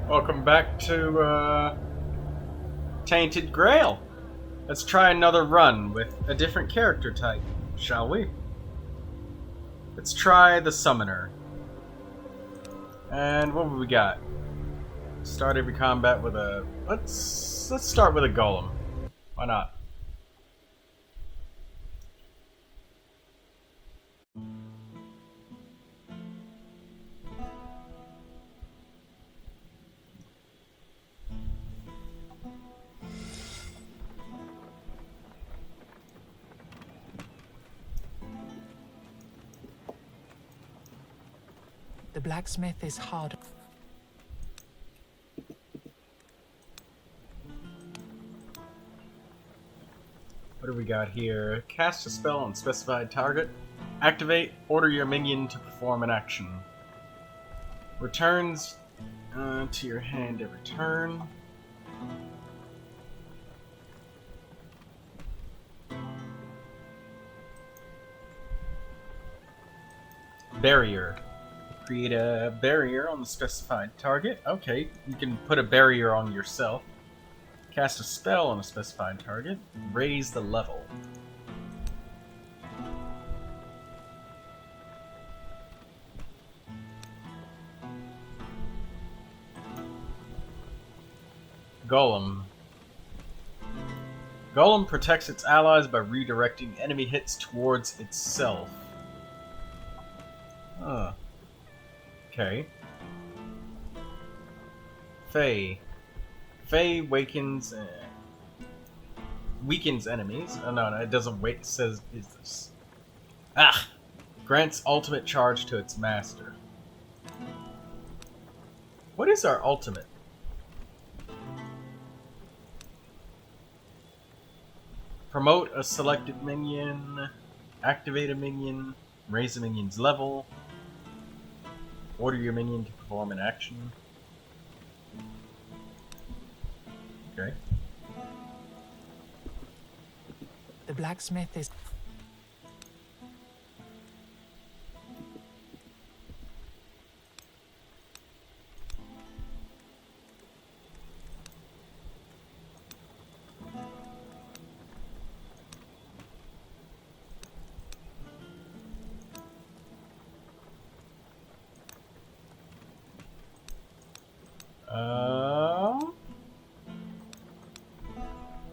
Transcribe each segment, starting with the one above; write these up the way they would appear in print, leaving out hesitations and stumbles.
Welcome back to Tainted Grail. Let's try another run with a different character type, shall we? Let's try the Summoner. And what have we got? Start every combat with a... Let's start with a Golem. Why not? The blacksmith is hard. What do we got here? Cast a spell on specified target. Activate. Order your minion to perform an action. Returns to your hand every turn. Barrier. Create a barrier on the specified target. Okay, you can put a barrier on yourself. Cast a spell on a specified target. Raise the level. Golem. Golem protects its allies by redirecting enemy hits towards itself. Okay. Fey. Fey weakens enemies. Oh no, it doesn't wait. It says, is this? Ah! Grants ultimate charge to its master. What is our ultimate? Promote a selected minion. Activate a minion. Raise a minion's level. Order your minion to perform an action. Okay. The blacksmith is...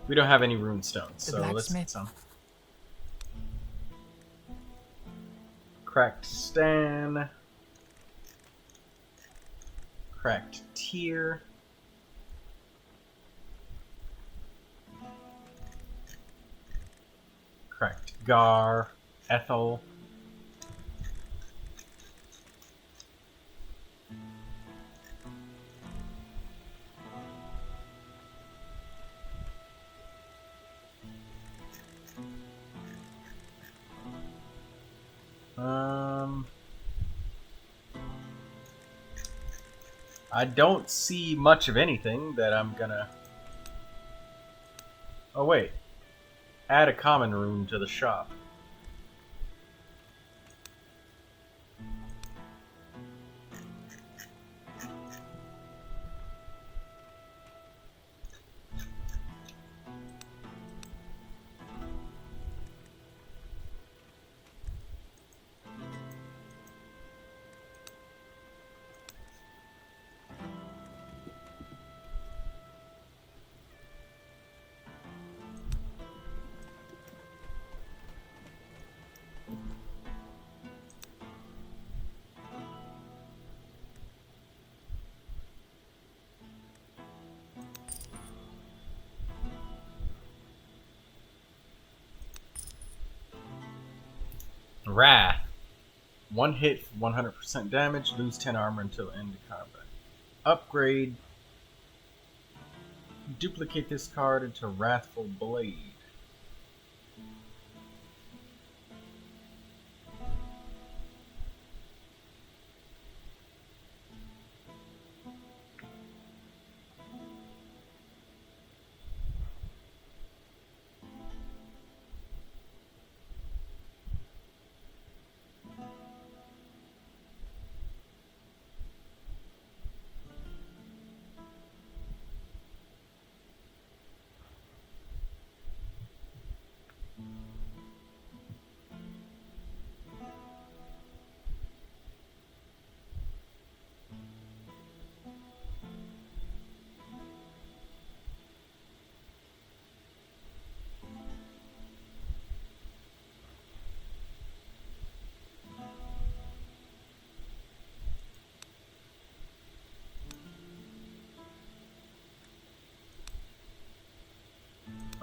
We don't have any rune stones, The so let's blacksmith. get some. Cracked Stan. Cracked Tier. Cracked Gar. Ethel. I don't see much of anything that I'm gonna... Oh wait. Add a common rune to the shop. Wrath. One hit for 100% damage, lose 10 armor until end of combat. Upgrade. Duplicate this card into Wrathful Blade.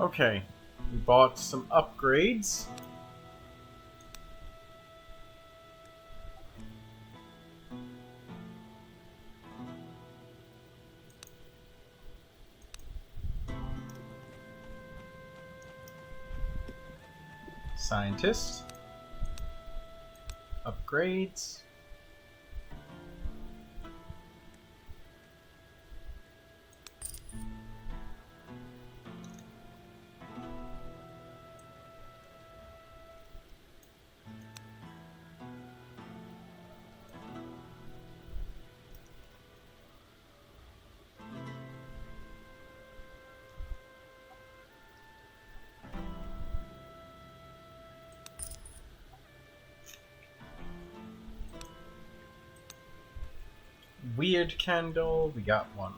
Okay, we bought some upgrades. Scientist. Upgrades. Weird candle, we got one.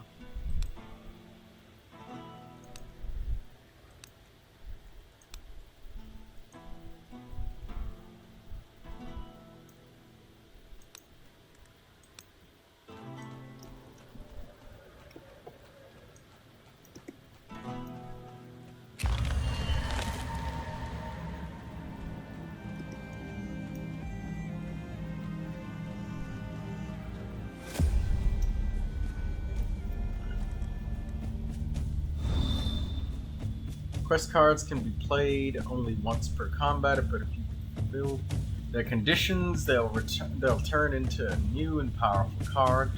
Quest cards can be played only once per combat, but if you fulfill their conditions, they'll turn into a new and powerful card.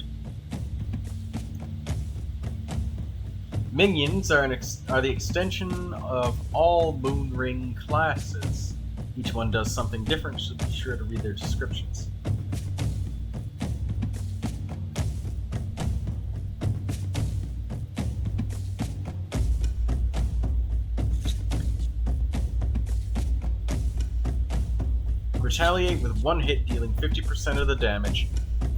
Minions are the extension of all Moonring classes. Each one does something different, so be sure to read their descriptions. Retaliate with one hit, dealing 50% of the damage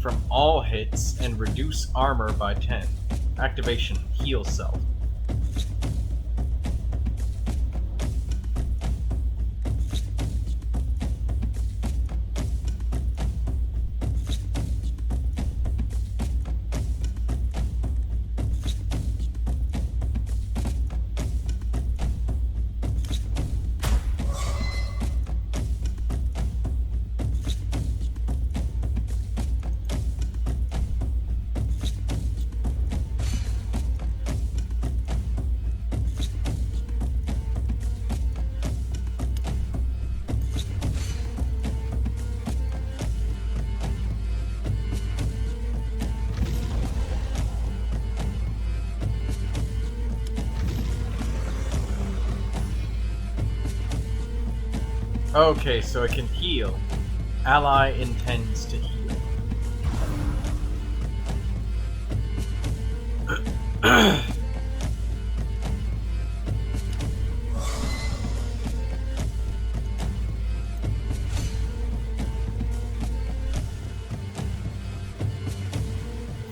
from all hits, and reduce armor by 10. Activation: Heal Self. Okay, so it can heal. Ally intends to heal.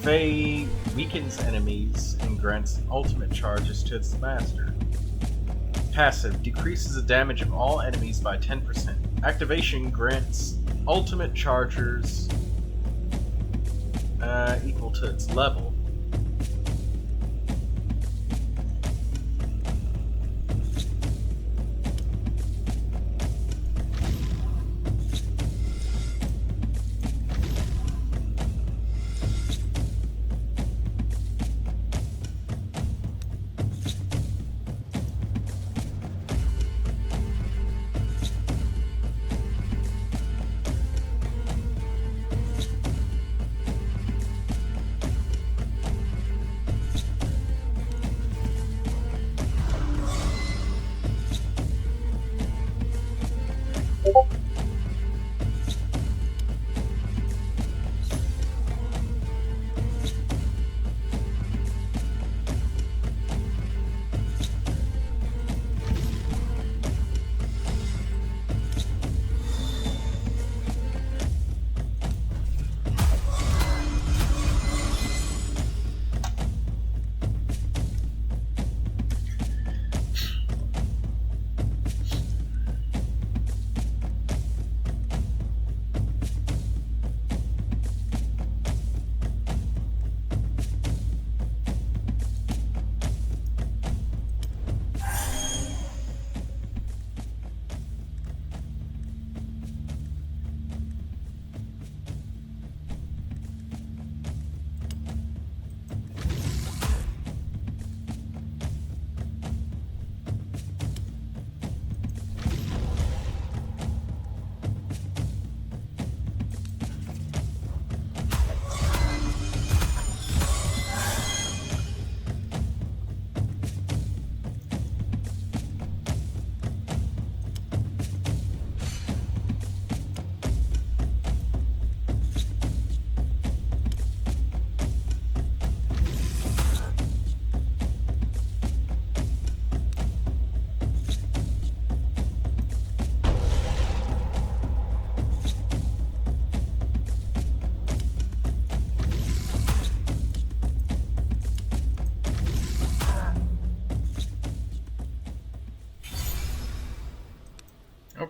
Faye weakens enemies and grants ultimate charges to its master. Passive decreases the damage of all enemies by 10%. Activation grants ultimate chargers equal to its level.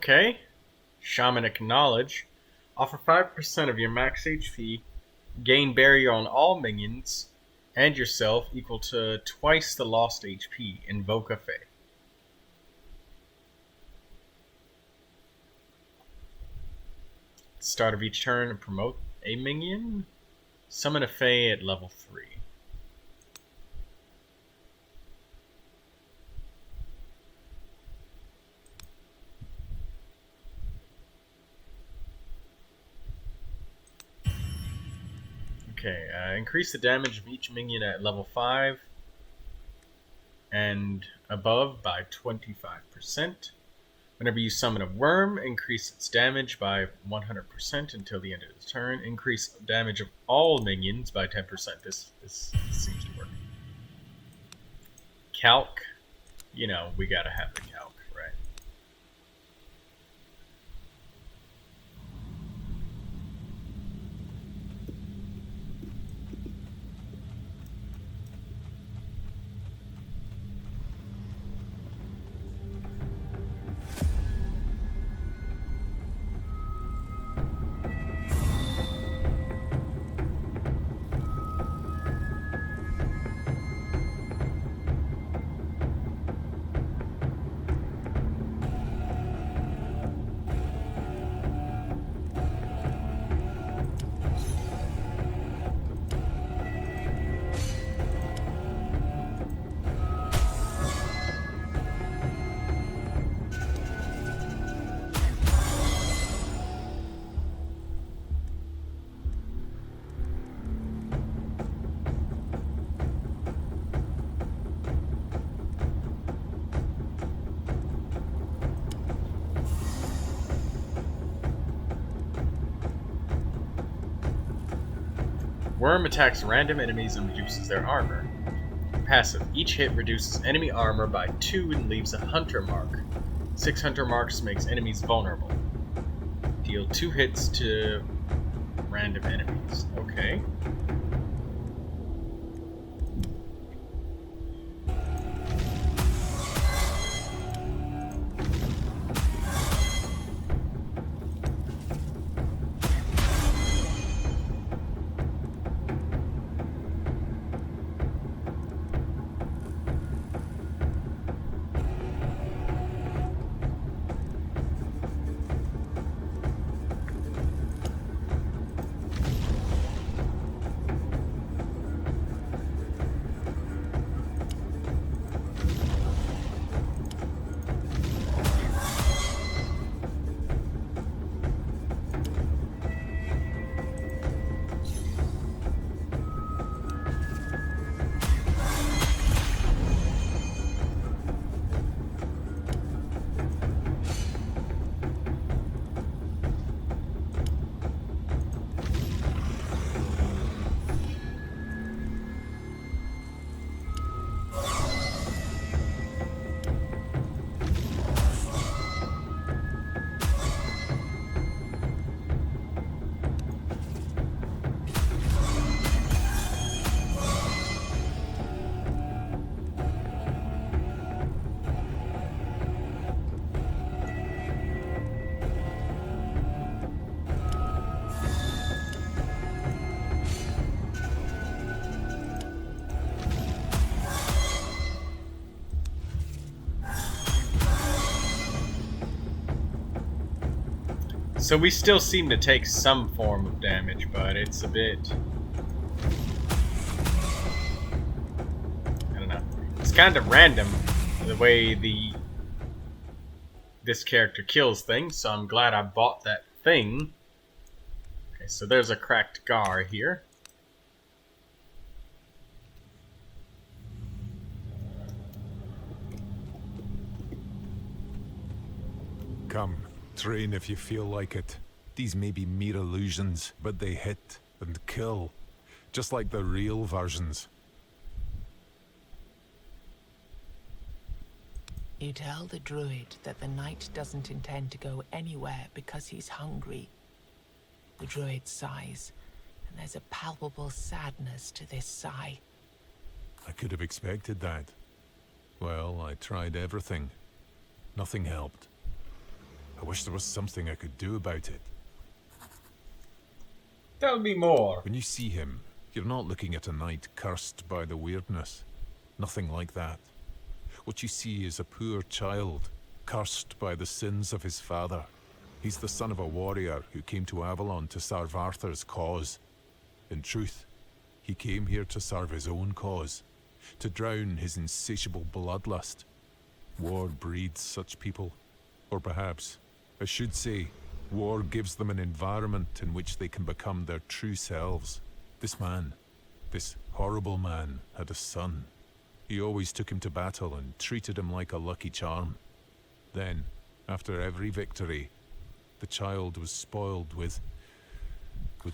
Okay. Shamanic Knowledge. Offer 5% of your max HP. Gain barrier on all minions and yourself equal to twice the lost HP. Invoke a Fae. Start of each turn, promote a minion. Summon a Fae at level 3. Okay, increase the damage of each minion at level 5 and above by 25%. Whenever you summon a worm, increase its damage by 100% until the end of the turn. Increase damage of all minions by 10%. This seems to work. Calc. You know, we gotta have the calc, right? Worm attacks random enemies and reduces their armor. Passive. Each hit reduces enemy armor by 2 and leaves a hunter mark. 6 hunter marks makes enemies vulnerable. Deal 2 hits to random enemies. Okay. So we still seem to take some form of damage, but it's a bit... I don't know. It's kind of random, the way this character kills things, so I'm glad I bought that thing. Okay, so there's a cracked Gar here. Come, train if you feel like it. These may be mere illusions, but they hit and kill, just like the real versions. You tell the druid that the knight doesn't intend to go anywhere because he's hungry. The druid sighs, and there's a palpable sadness to this sigh. I could have expected that. Well, I tried everything. Nothing helped. I wish there was something I could do about it. Tell me more. When you see him, you're not looking at a knight cursed by the weirdness. Nothing like that. What you see is a poor child, cursed by the sins of his father. He's the son of a warrior who came to Avalon to serve Arthur's cause. In truth, he came here to serve his own cause, to drown his insatiable bloodlust. War breeds such people. Or perhaps, I should say, war gives them an environment in which they can become their true selves. This man, this horrible man, had a son. He always took him to battle and treated him like a lucky charm. Then, after every victory, the child was spoiled with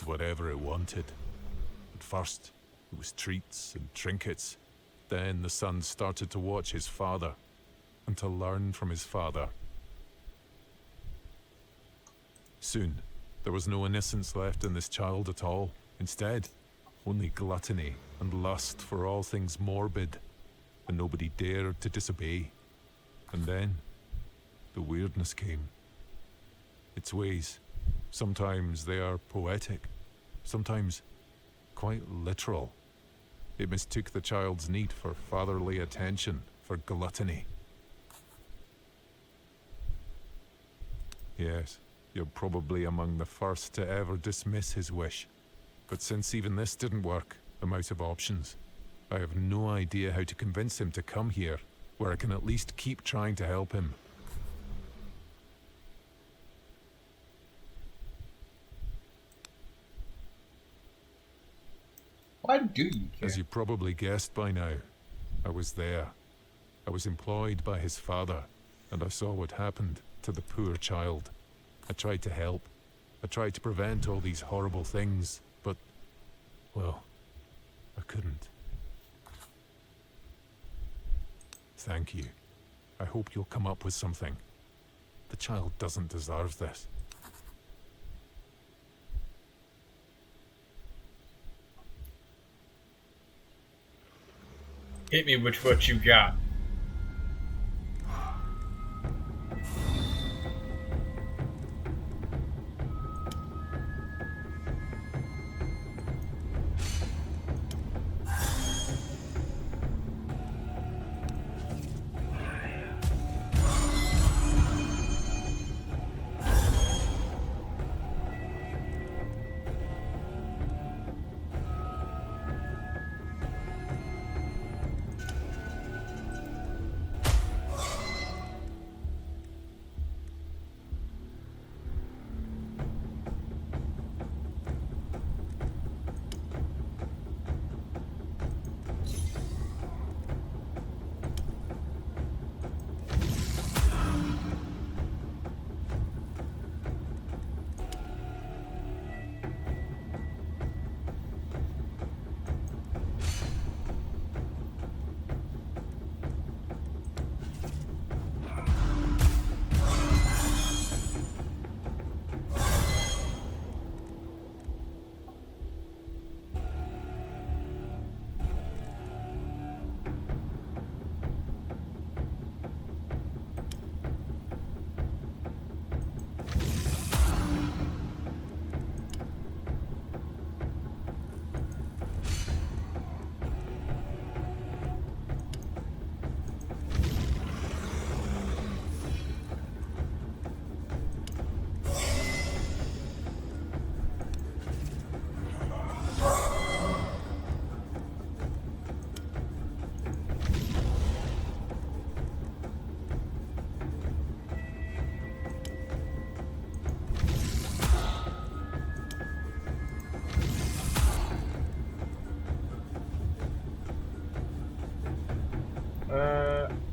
whatever it wanted. At first, it was treats and trinkets. Then the son started to watch his father and to learn from his father. Soon, there was no innocence left in this child at all. Instead, only gluttony and lust for all things morbid, and nobody dared to disobey. And then, the weirdness came. Its ways, sometimes they are poetic, sometimes quite literal. It mistook the child's need for fatherly attention for gluttony. Yes, you're probably among the first to ever dismiss his wish. But since even this didn't work, I'm out of options. I have no idea how to convince him to come here, where I can at least keep trying to help him. Why do you care? As you probably guessed by now, I was there. I was employed by his father, and I saw what happened to the poor child. I tried to help. I tried to prevent all these horrible things, but, well, I couldn't. Thank you. I hope you'll come up with something. The child doesn't deserve this. Hit me with what you got.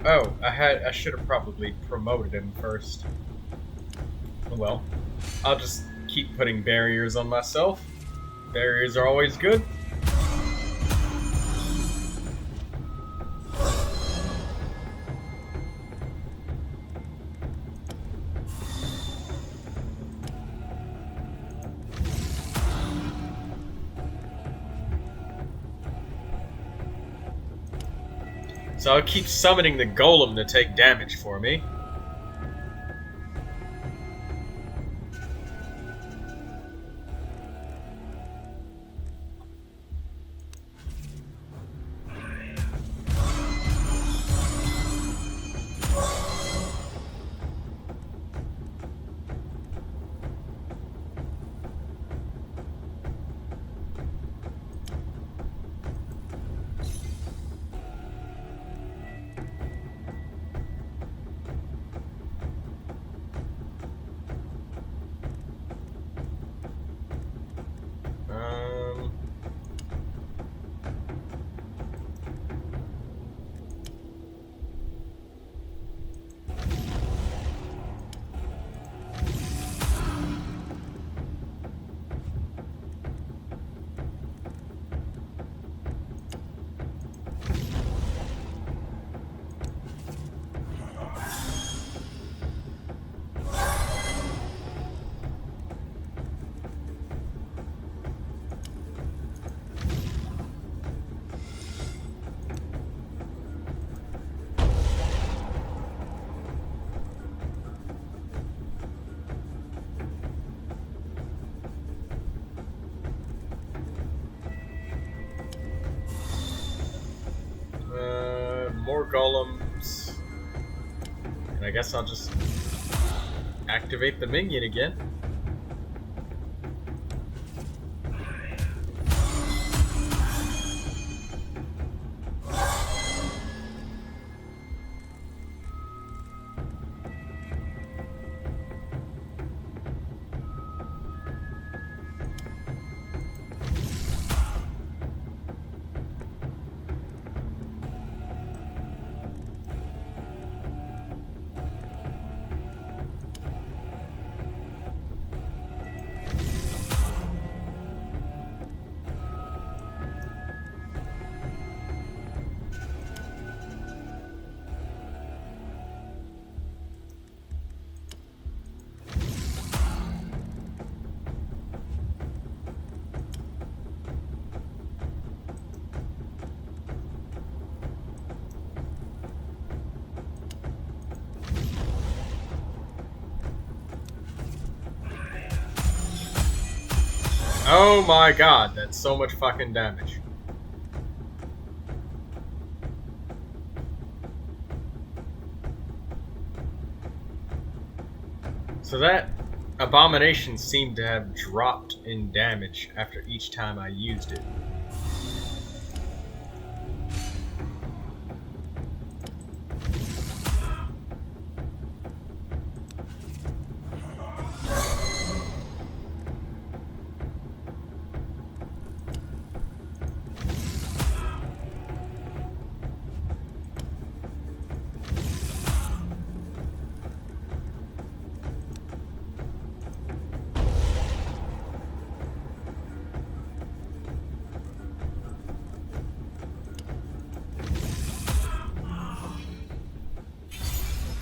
Oh, I should have probably promoted him first. Oh well. I'll just keep putting barriers on myself. Barriers are always good. So I'll keep summoning the golem to take damage for me. more golems. And I guess I'll just activate the minion again. Oh my god, that's so much fucking damage. So that abomination seemed to have dropped in damage after each time I used it.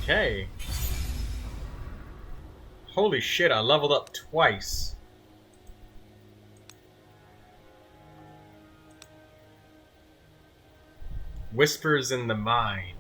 Okay. Holy shit, I leveled up twice. Whispers in the Mind.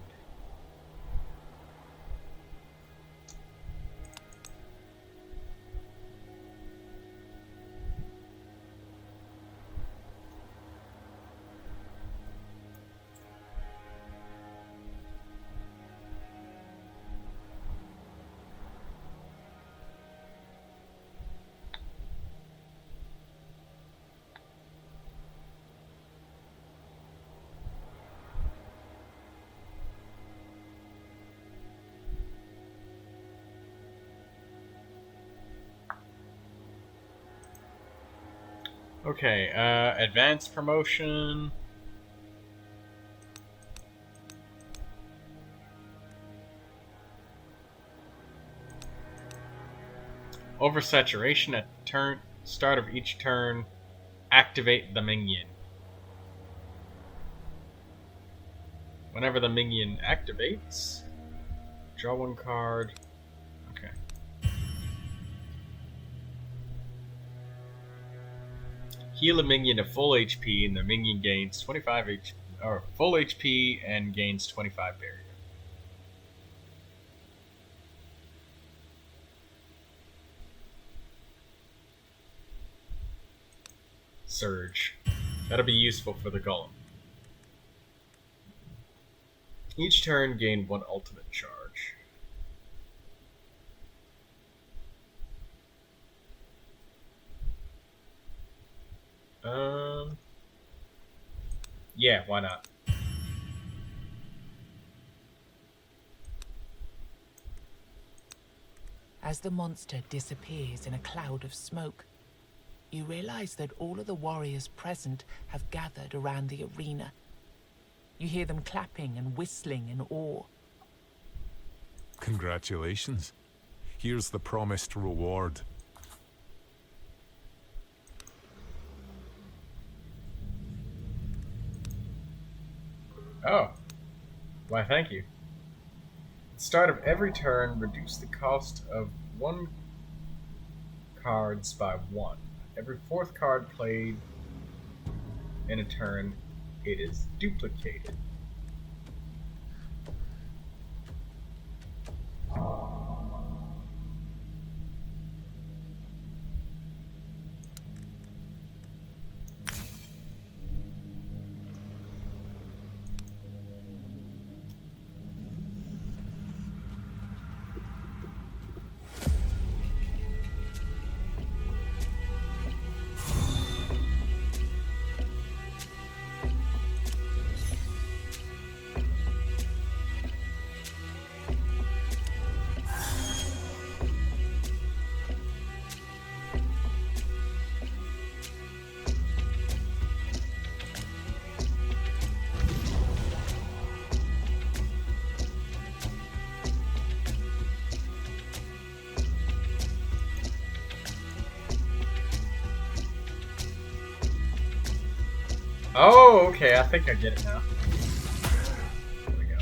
Okay, advanced promotion. Oversaturation at start of each turn. Activate the minion. Whenever the minion activates, draw one card. Okay. Heal a minion to full HP, and the minion gains 25 HP, or full HP and gains 25 barrier. Surge. That'll be useful for the golem. Each turn, gain one ultimate charge. Yeah, why not? As the monster disappears in a cloud of smoke, you realize that all of the warriors present have gathered around the arena. You hear them clapping and whistling in awe. Congratulations. Here's the promised reward. Oh. Why, thank you. At the start of every turn, reduce the cost of one cards by one. Every fourth card played in a turn, it is duplicated. Oh, okay, I think I get it now. There we go.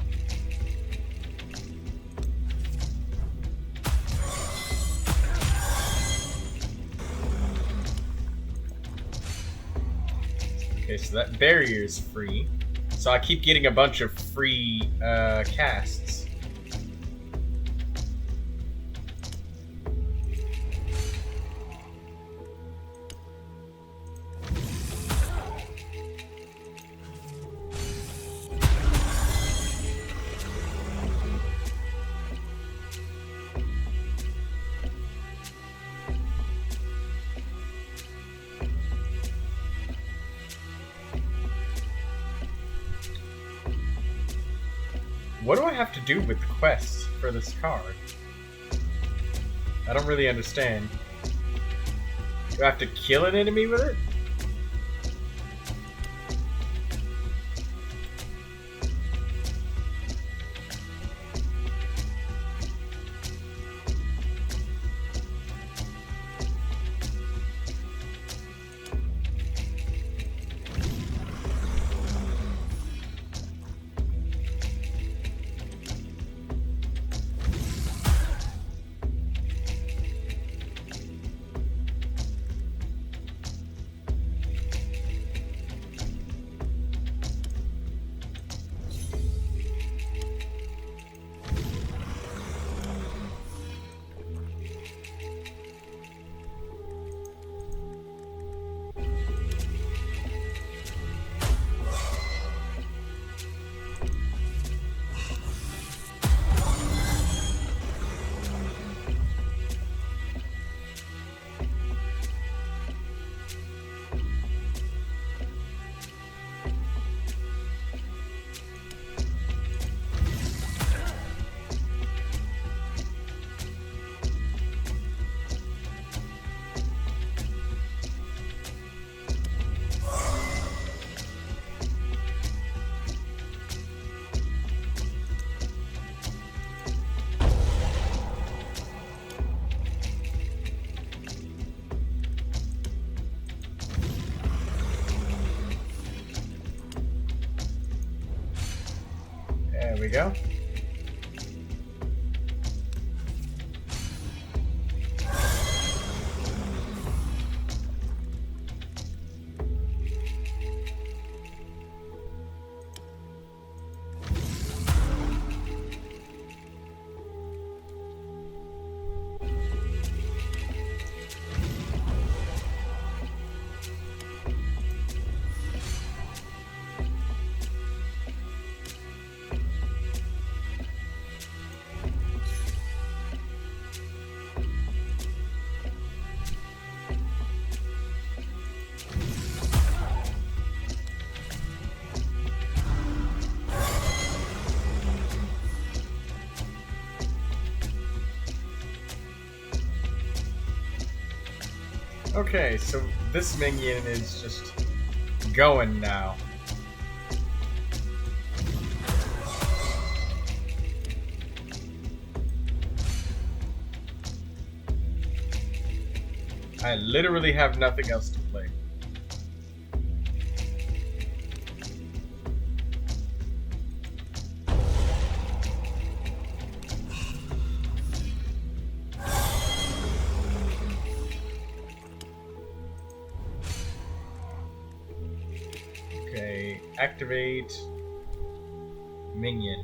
Okay, so that barrier is free. So I keep getting a bunch of free casts. What do I have to do with the quest for this card? I don't really understand. Do I have to kill an enemy with it? There we go. Okay, so this minion is just going now. I literally have nothing else to play. Okay, activate minion.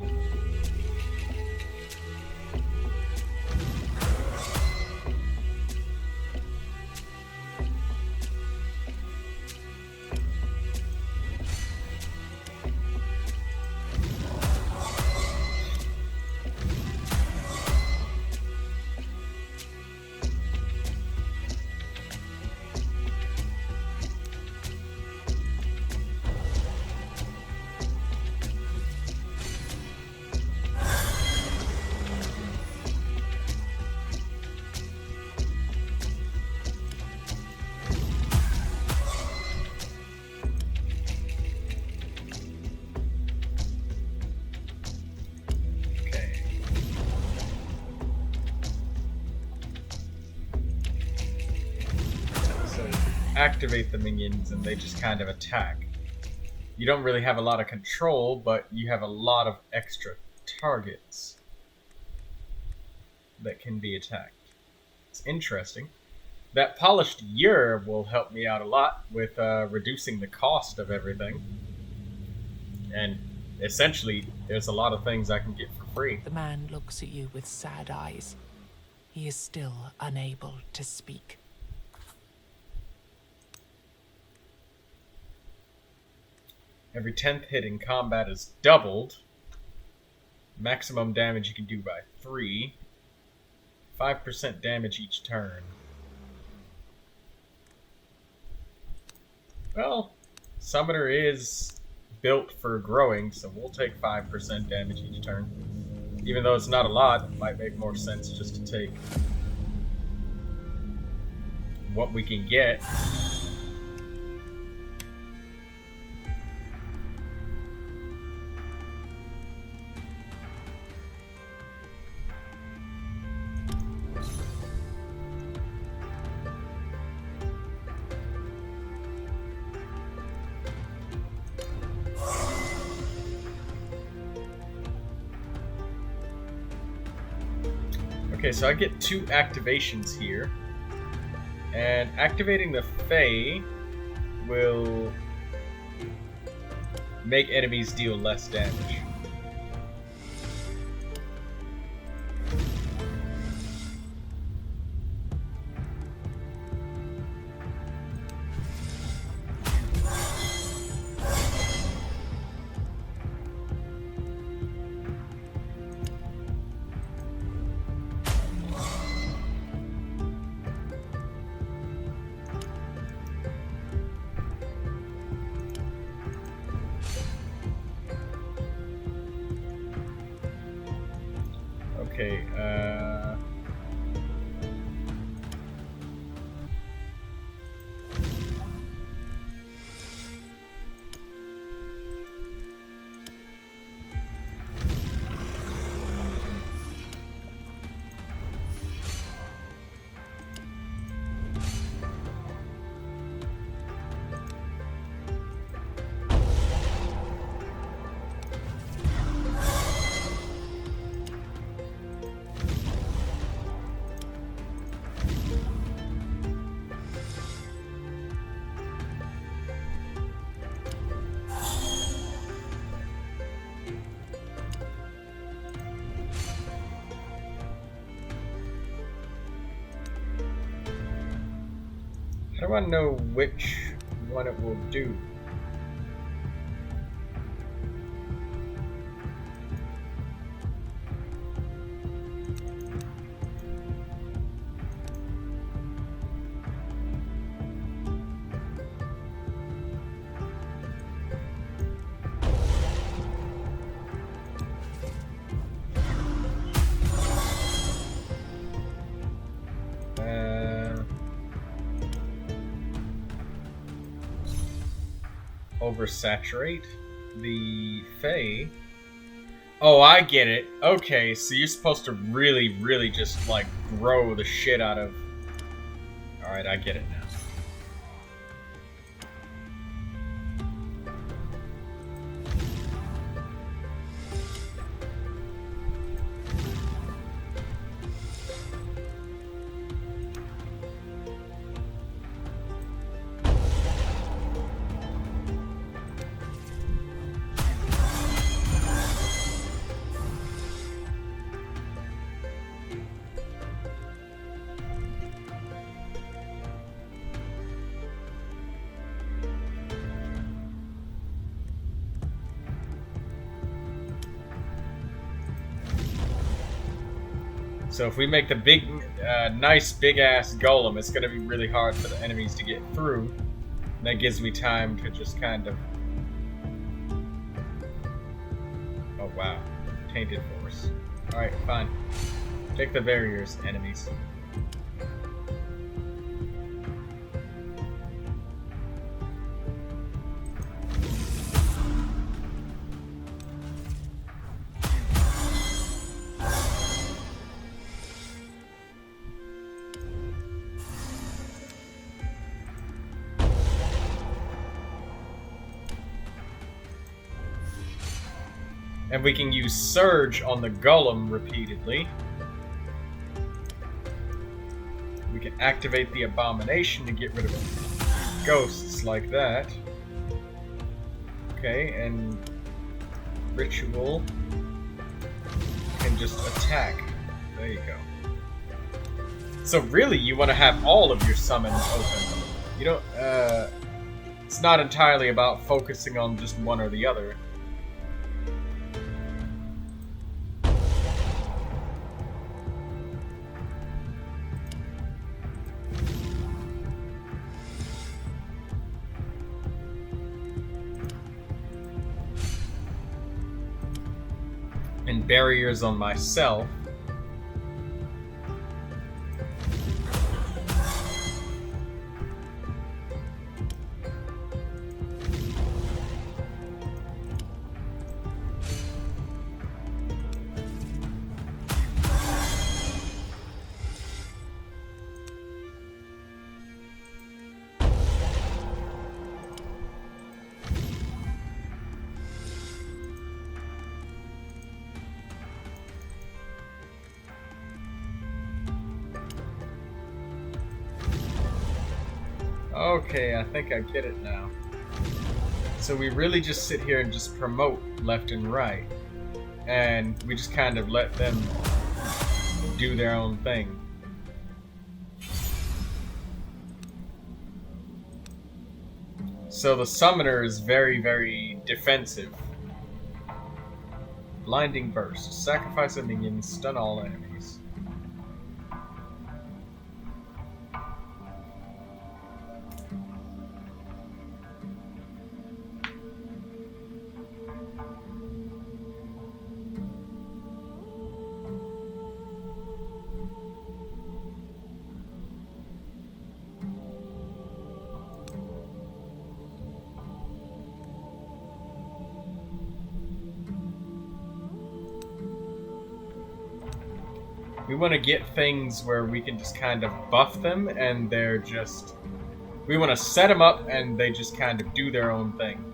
Activate the minions and they just kind of attack. you don't really have a lot of control, but you have a lot of extra targets that can be attacked. It's interesting. That polished ure will help me out a lot with reducing the cost of everything. And essentially, there's a lot of things I can get for free. The man looks at you with sad eyes. He is still unable to speak. Every 10th hit in combat is doubled. Maximum damage you can do by 3. 5% damage each turn. Well, Summoner is built for growing, so we'll take 5% damage each turn. Even though it's not a lot, it might make more sense just to take what we can get. Okay, so I get 2 activations here. And activating the Fae will make enemies deal less damage. Okay, how do I know which one it will do? Oversaturate the Fae. Oh, I get it. Okay, so you're supposed to really, really just like grow the shit out of. Alright, I get it now. So if we make the big, nice big-ass golem, it's going to be really hard for the enemies to get through. And that gives me time to just kind of... Oh, wow. Tainted force. Alright, fine. Take the barriers, enemies. And we can use Surge on the Golem repeatedly. We can activate the Abomination to get rid of ghosts like that. Okay, and Ritual can just attack. There you go. So really, you want to have all of your summons open. You don't, it's not entirely about focusing on just one or the other. And barriers on myself. Okay, I think I get it now. So we really just sit here and just promote left and right. And we just kind of let them do their own thing. So the summoner is very, very defensive. Blinding Burst. Sacrifice a minion, stun all enemies. We want to get things where we can just kind of buff them and they're just... We want to set them up and they just kind of do their own thing.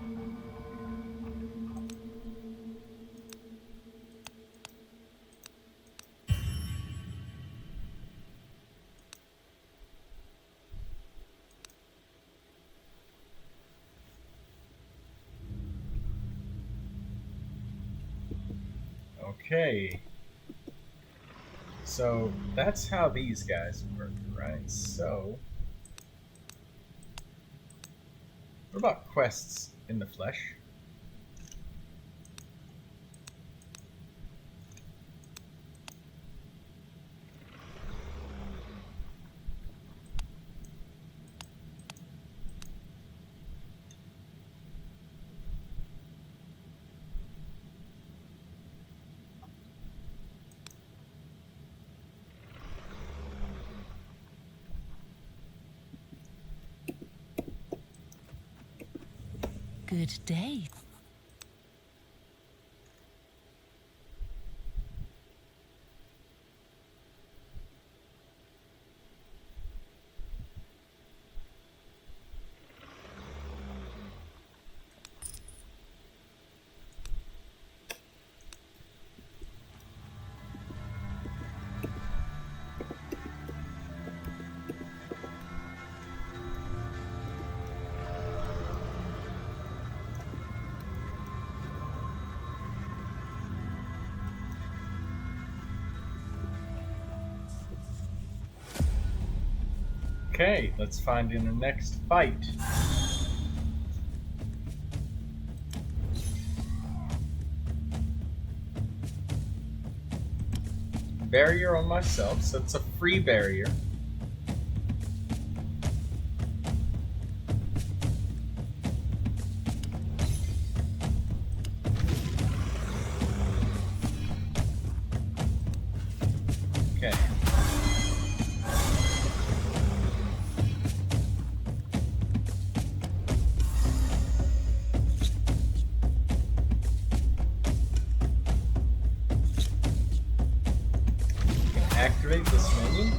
Okay. So that's how these guys work, right? So, what about quests in the flesh? Good day. Okay, let's find in the next fight. Barrier on myself, so it's a free barrier. Okay. Activate this minion.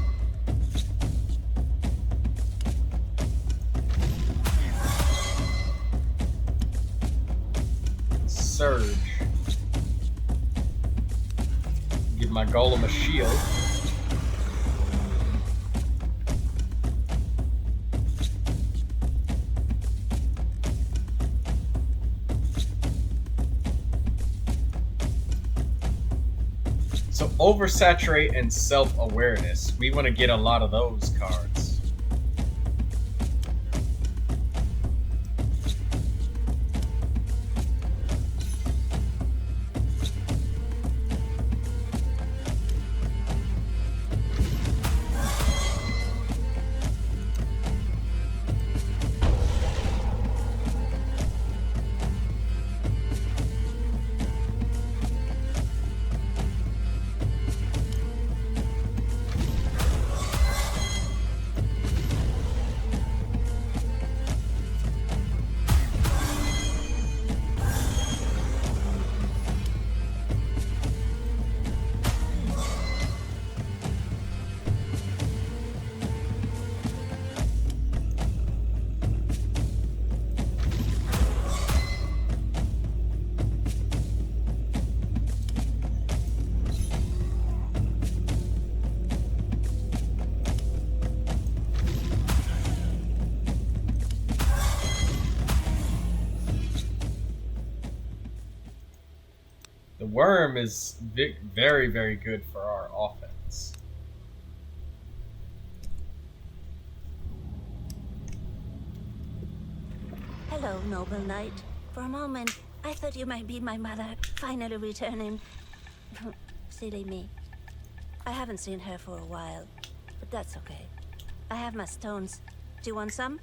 Surge. my golem a shield. So oversaturate and self-awareness. We want to get a lot of those cards. The worm is very, very good for our offense. Hello, noble knight. For a moment, I thought you might be my mother, finally returning. Silly me. I haven't seen her for a while, but that's okay. I have my stones. Do you want some?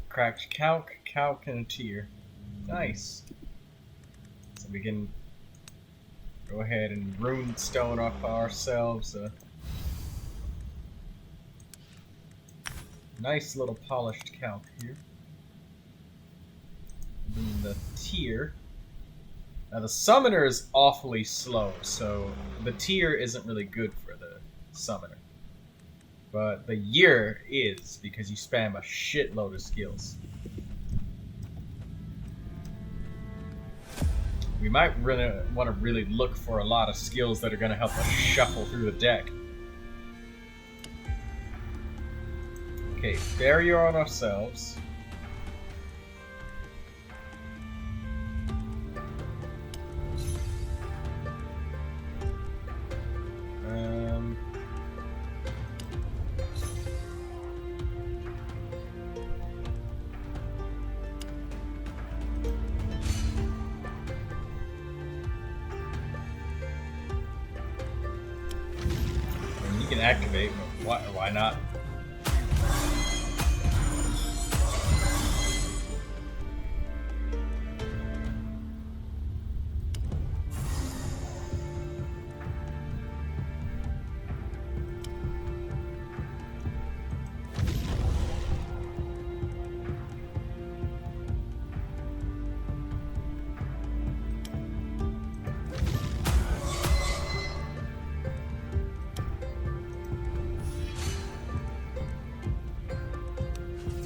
Cracked calc, and a tier. Nice. So we can go ahead and rune stone off ourselves a nice little polished calc here. And then the tier. Now the summoner is awfully slow, so the tier isn't really good for the summoner. But the year is, because you spam a shitload of skills. We might really want to really look for a lot of skills that are going to help us shuffle through the deck. Okay, barrier on ourselves. You can activate, but why not?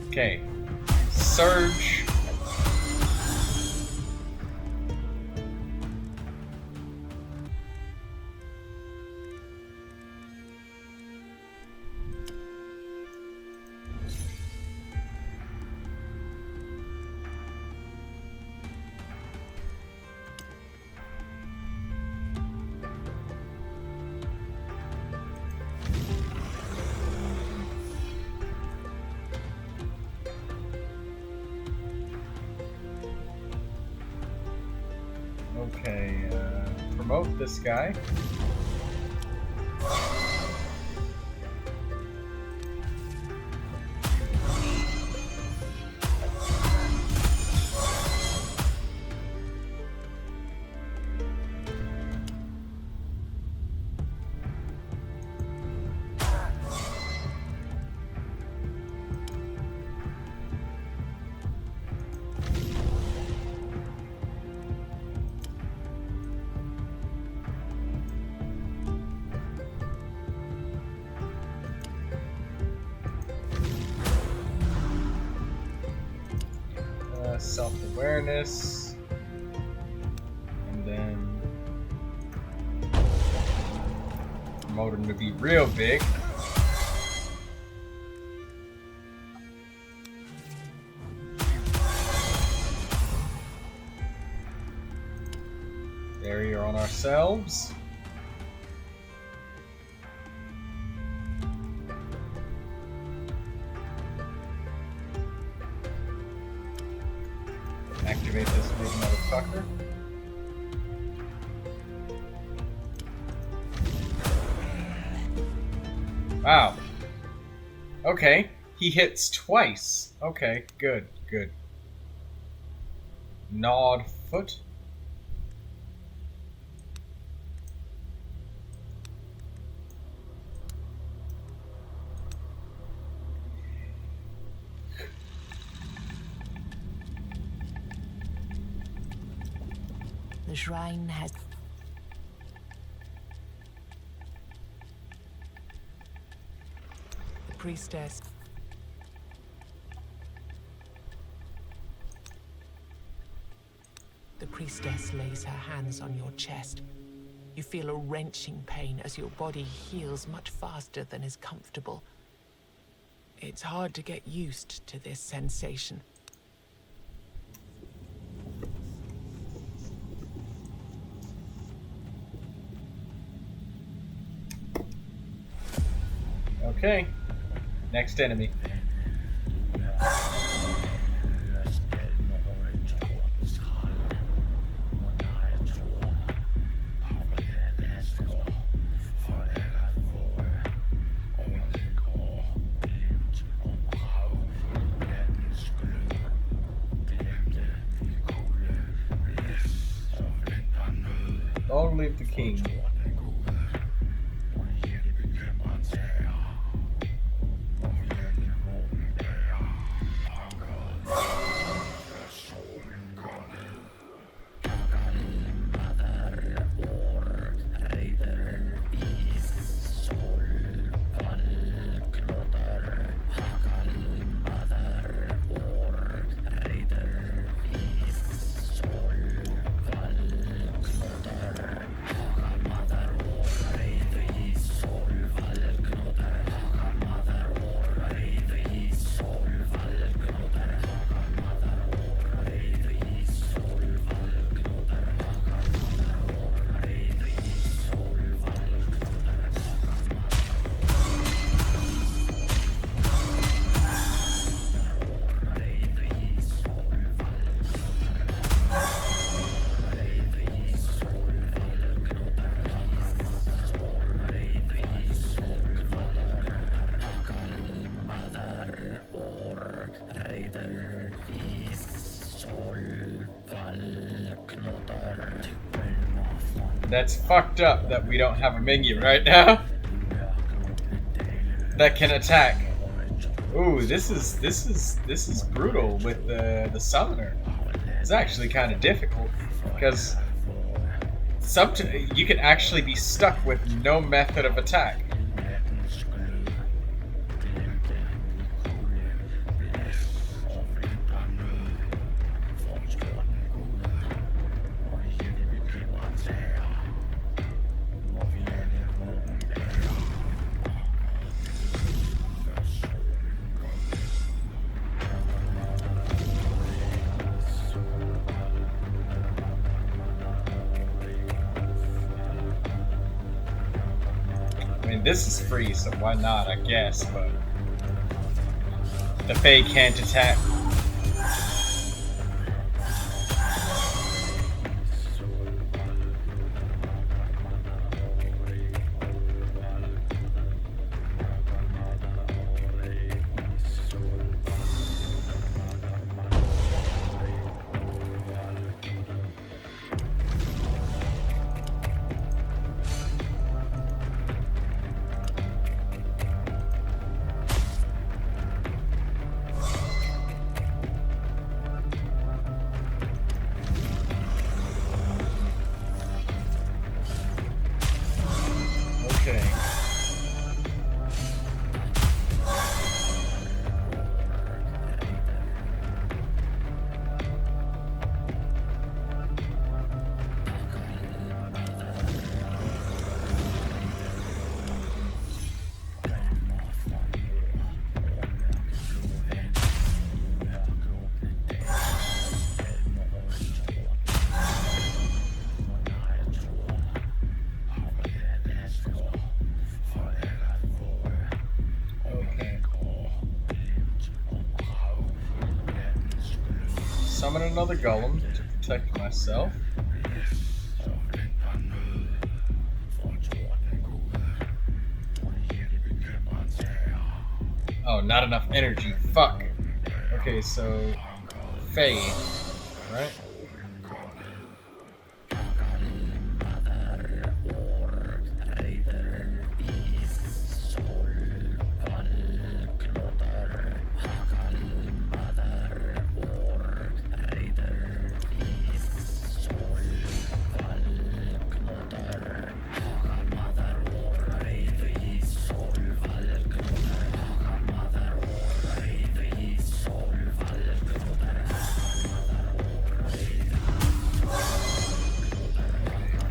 Okay. Surge. Okay, promote this guy. self-awareness. And then promote him to be real big. Barrier on ourselves. Activate this big motherfucker. Wow. Okay, he hits twice. Okay, good, good. Gnawed foot. The shrine has... The priestess... The priestess lays her hands on your chest. You feel a wrenching pain as your body heals much faster than is comfortable. It's hard to get used to this sensation. Okay. Next enemy. Long live the king. That's fucked up that we don't have a minion right now that can attack. Ooh, this is brutal with the summoner. It's actually kind of difficult because you can actually be stuck with no method of attack. I mean, this is free, so why not, I guess, but the Fae can't attack. summon another golem to protect myself. Oh, not enough energy. Fuck. Okay, so Faye, right?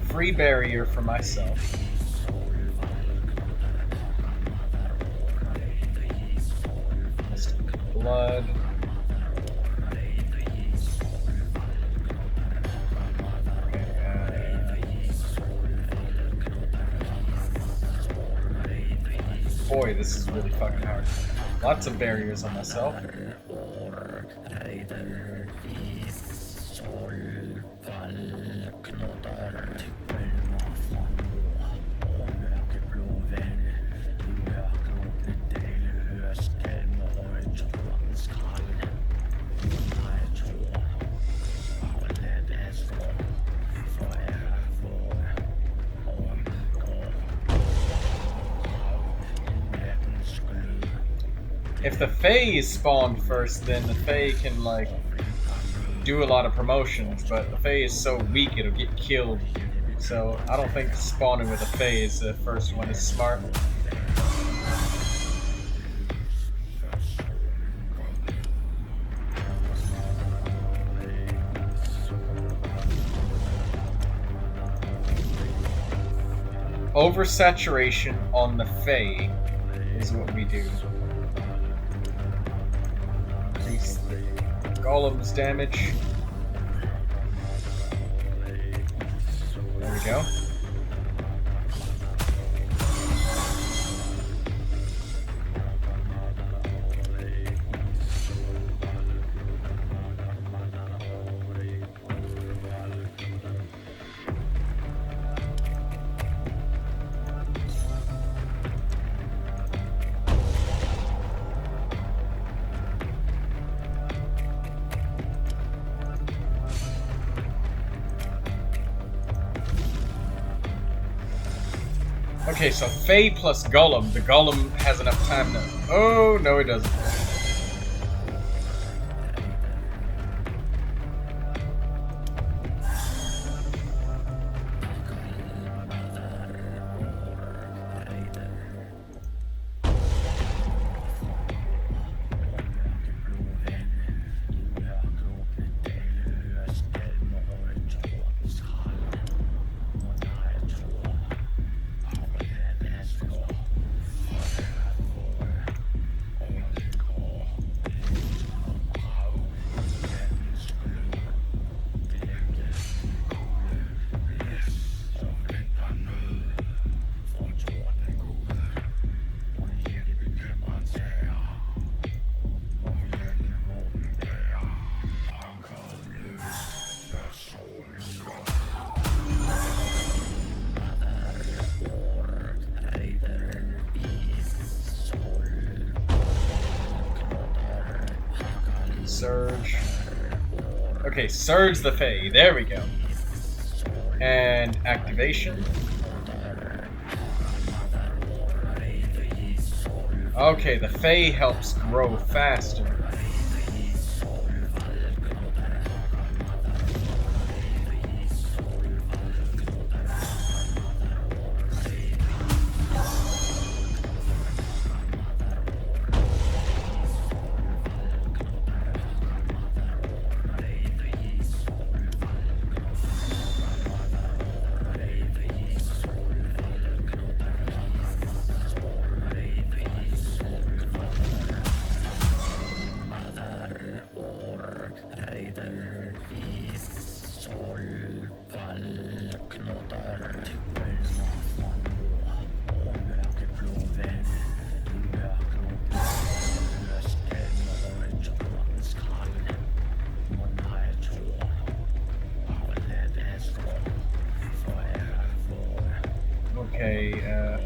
Free barrier for myself. Mystic blood. Boy, this is really fucking hard. Lots of barriers on myself. If the Fae is spawned first, then the Fae can, like, do a lot of promotions, but the Fae is so weak it'll get killed. So I don't think spawning with a Fae is the first one is smart. Oversaturation on the Fae is what we do. Increase the golem's damage. There we go. Okay, so Fae plus Golem. The Golem has enough time to... Oh, no it doesn't. Surge. Okay, Surge the Fae. There we go. And activation. Okay, the Fae helps grow faster.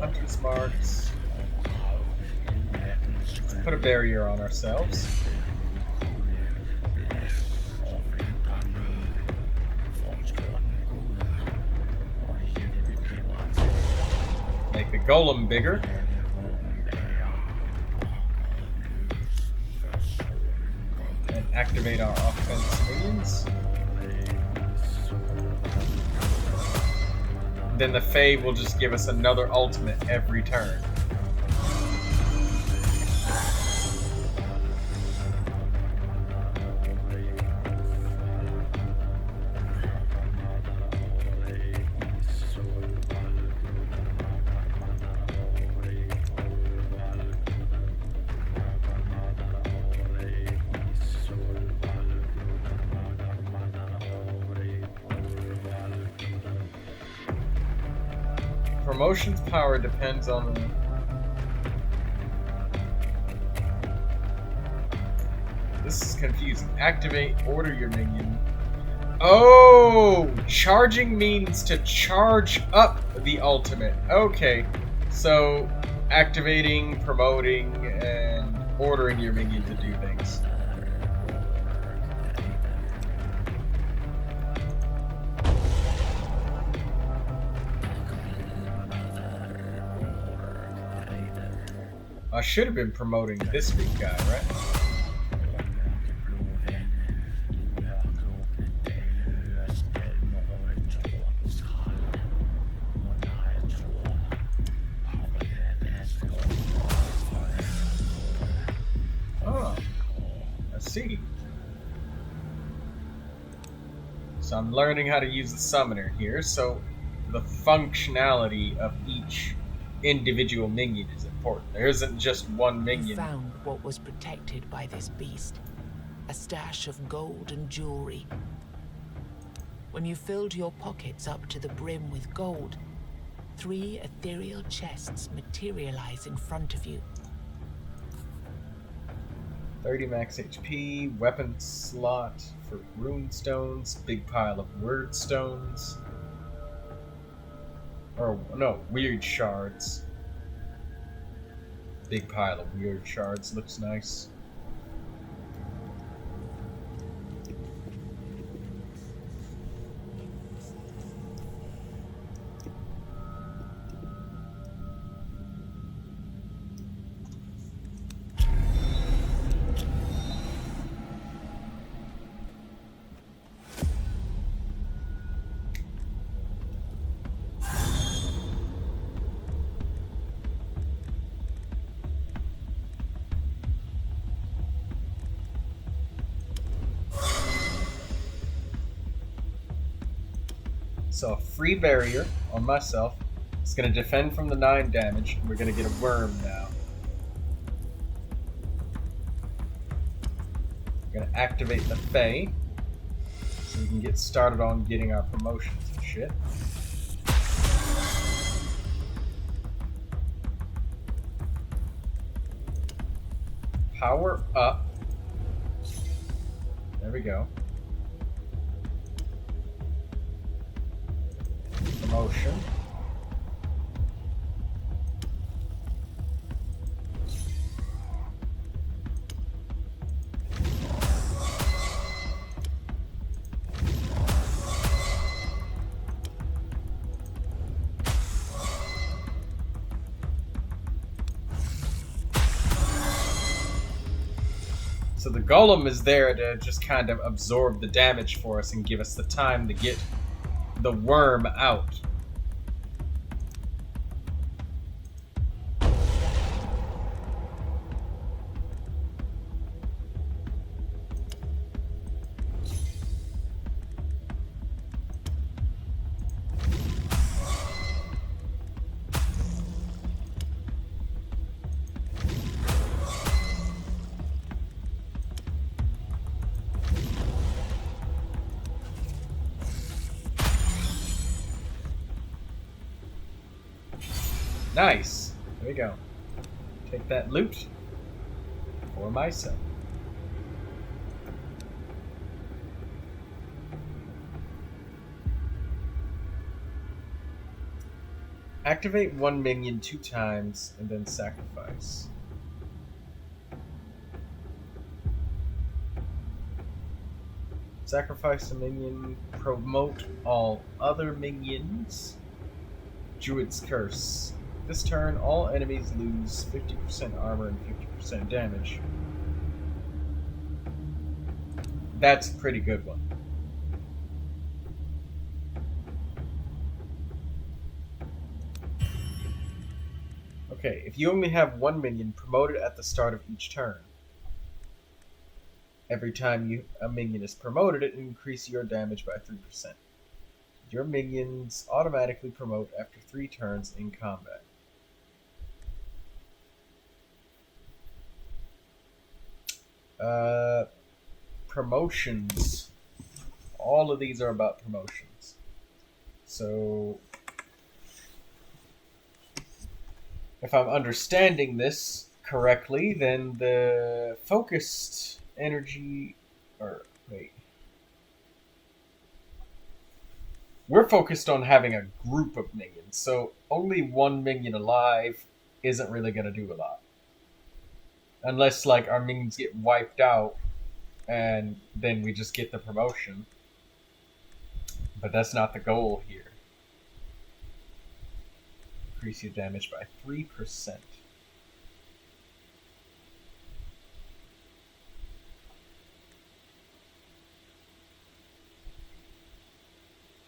Hunter's marks. Let's put a barrier on ourselves. Make the golem bigger. And activate our offense minions. Then the Fae will just give us another ultimate every turn. Promotion's power depends on the... This is confusing. Activate, order your minion. Oh! Charging means to charge up the ultimate. Okay. So, activating, promoting, and ordering your minion to do things. I should have been promoting this big guy, right? Oh, I see. So I'm learning how to use the summoner here, so the functionality of each individual minion is important. There isn't just one You minion. found what was protected by this beast. A stash of gold and jewelry. When you filled your pockets up to the brim with gold, 3 ethereal chests materialize in front of you. 30 max HP, weapon slot for rune stones, big pile of word stones. Or, no, weird shards. Big pile of weird shards, looks nice. So a free barrier on myself. It's going to defend from the 9 damage. We're going to get a worm now. We're going to activate the Fae. So we can get started on getting our promotions and shit. Power up. There we go. Promotion. So the golem is there to just kind of absorb the damage for us and give us the time to get the worm out. Nice. There we go. Take that loot for myself. Activate one minion 2 times and then sacrifice. Sacrifice a minion, promote all other minions. Druid's Curse. This turn, all enemies lose 50% armor and 50% damage. That's a pretty good one. Okay, if you only have one minion, promote it at the start of each turn. Every time a minion is promoted, it increases your damage by 3%. Your minions automatically promote after 3 turns in combat. Promotions. All of these are about promotions. So, if I'm understanding this correctly, then the focused energy... Or, wait. We're focused on having a group of minions, so only one minion alive isn't really going to do a lot. Unless, like, our minions get wiped out, and then we just get the promotion. But that's not the goal here. Increase your damage by 3%.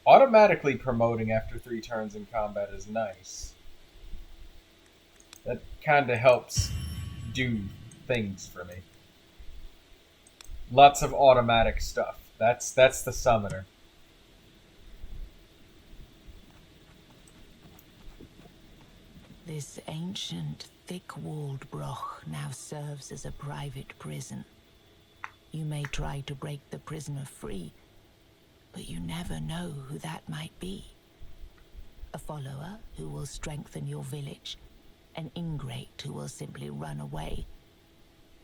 Automatically promoting after 3 turns in combat is nice. That kind of helps do things for me. Lots of automatic stuff. That's the summoner. This ancient, thick-walled broch now serves as a private prison. You may try to break the prisoner free, but you never know who that might be. A follower who will strengthen your village, an ingrate who will simply run away,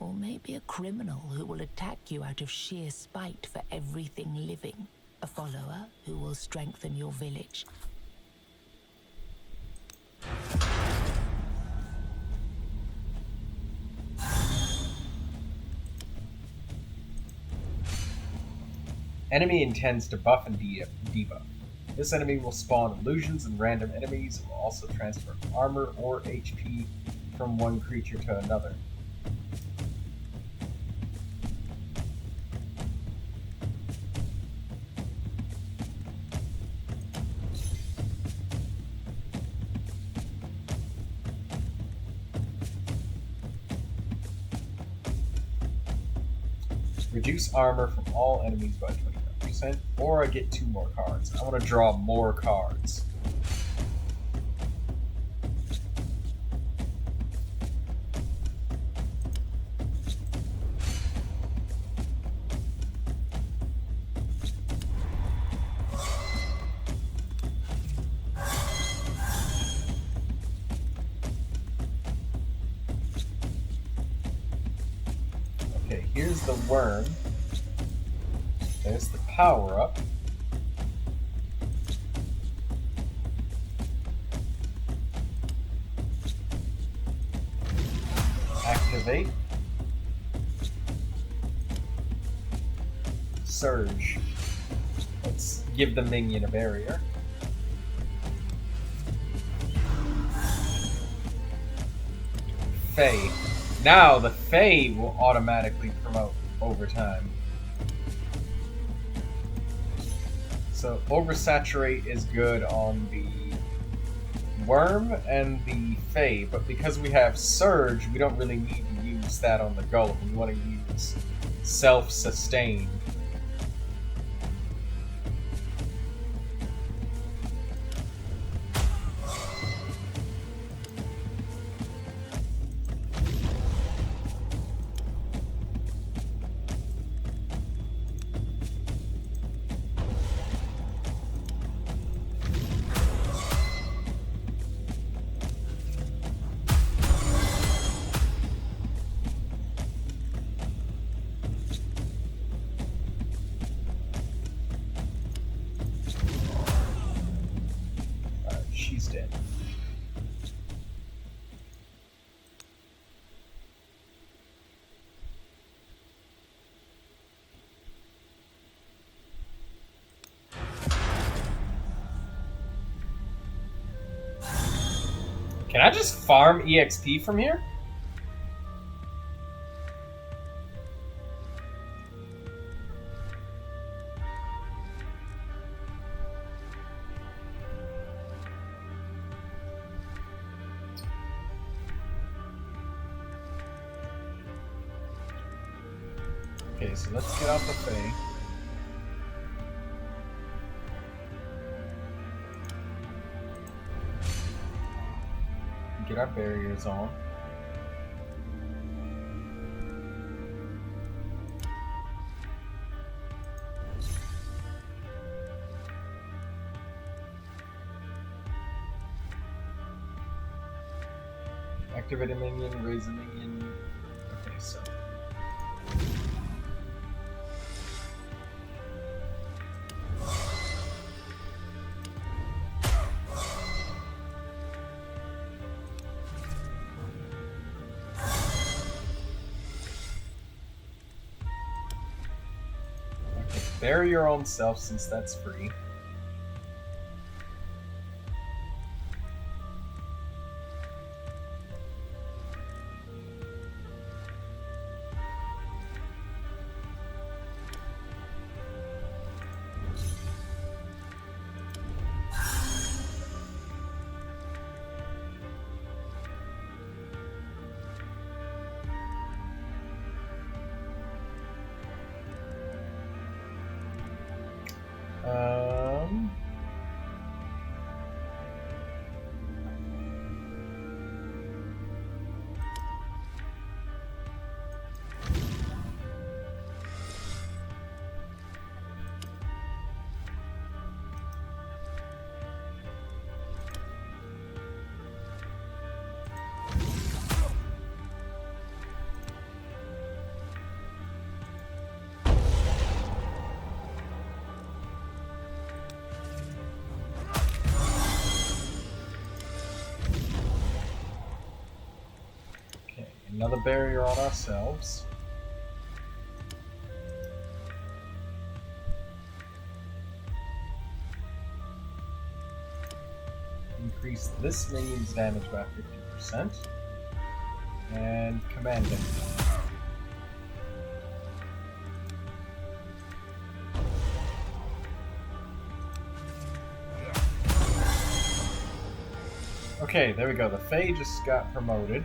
or maybe a criminal who will attack you out of sheer spite for everything living. A follower who will strengthen your village. Enemy intends to buff and debuff. This enemy will spawn illusions, and random enemies will also transfer armor or HP from one creature to another. Reduce armor from all enemies by 25%, or I get 2 more cards. I want to draw more cards. Okay, here's the worm. There's the power-up. Activate. Surge. Let's give the minion a barrier. Fae. Now the Fae will automatically promote over time. So oversaturate is good on the worm and the Fae, but because we have surge, we don't really need to use that on the golem. We want to use self-sustain. Can I just farm EXP from here? Okay, so let's get off the Fae. Get our barriers on. Activate a minion, raise a minion. Okay, so. Bury your own self since that's free. Um, okay, another barrier on ourselves. Increase this minion's damage by 50%. And command him. Okay, there we go. The Fae just got promoted.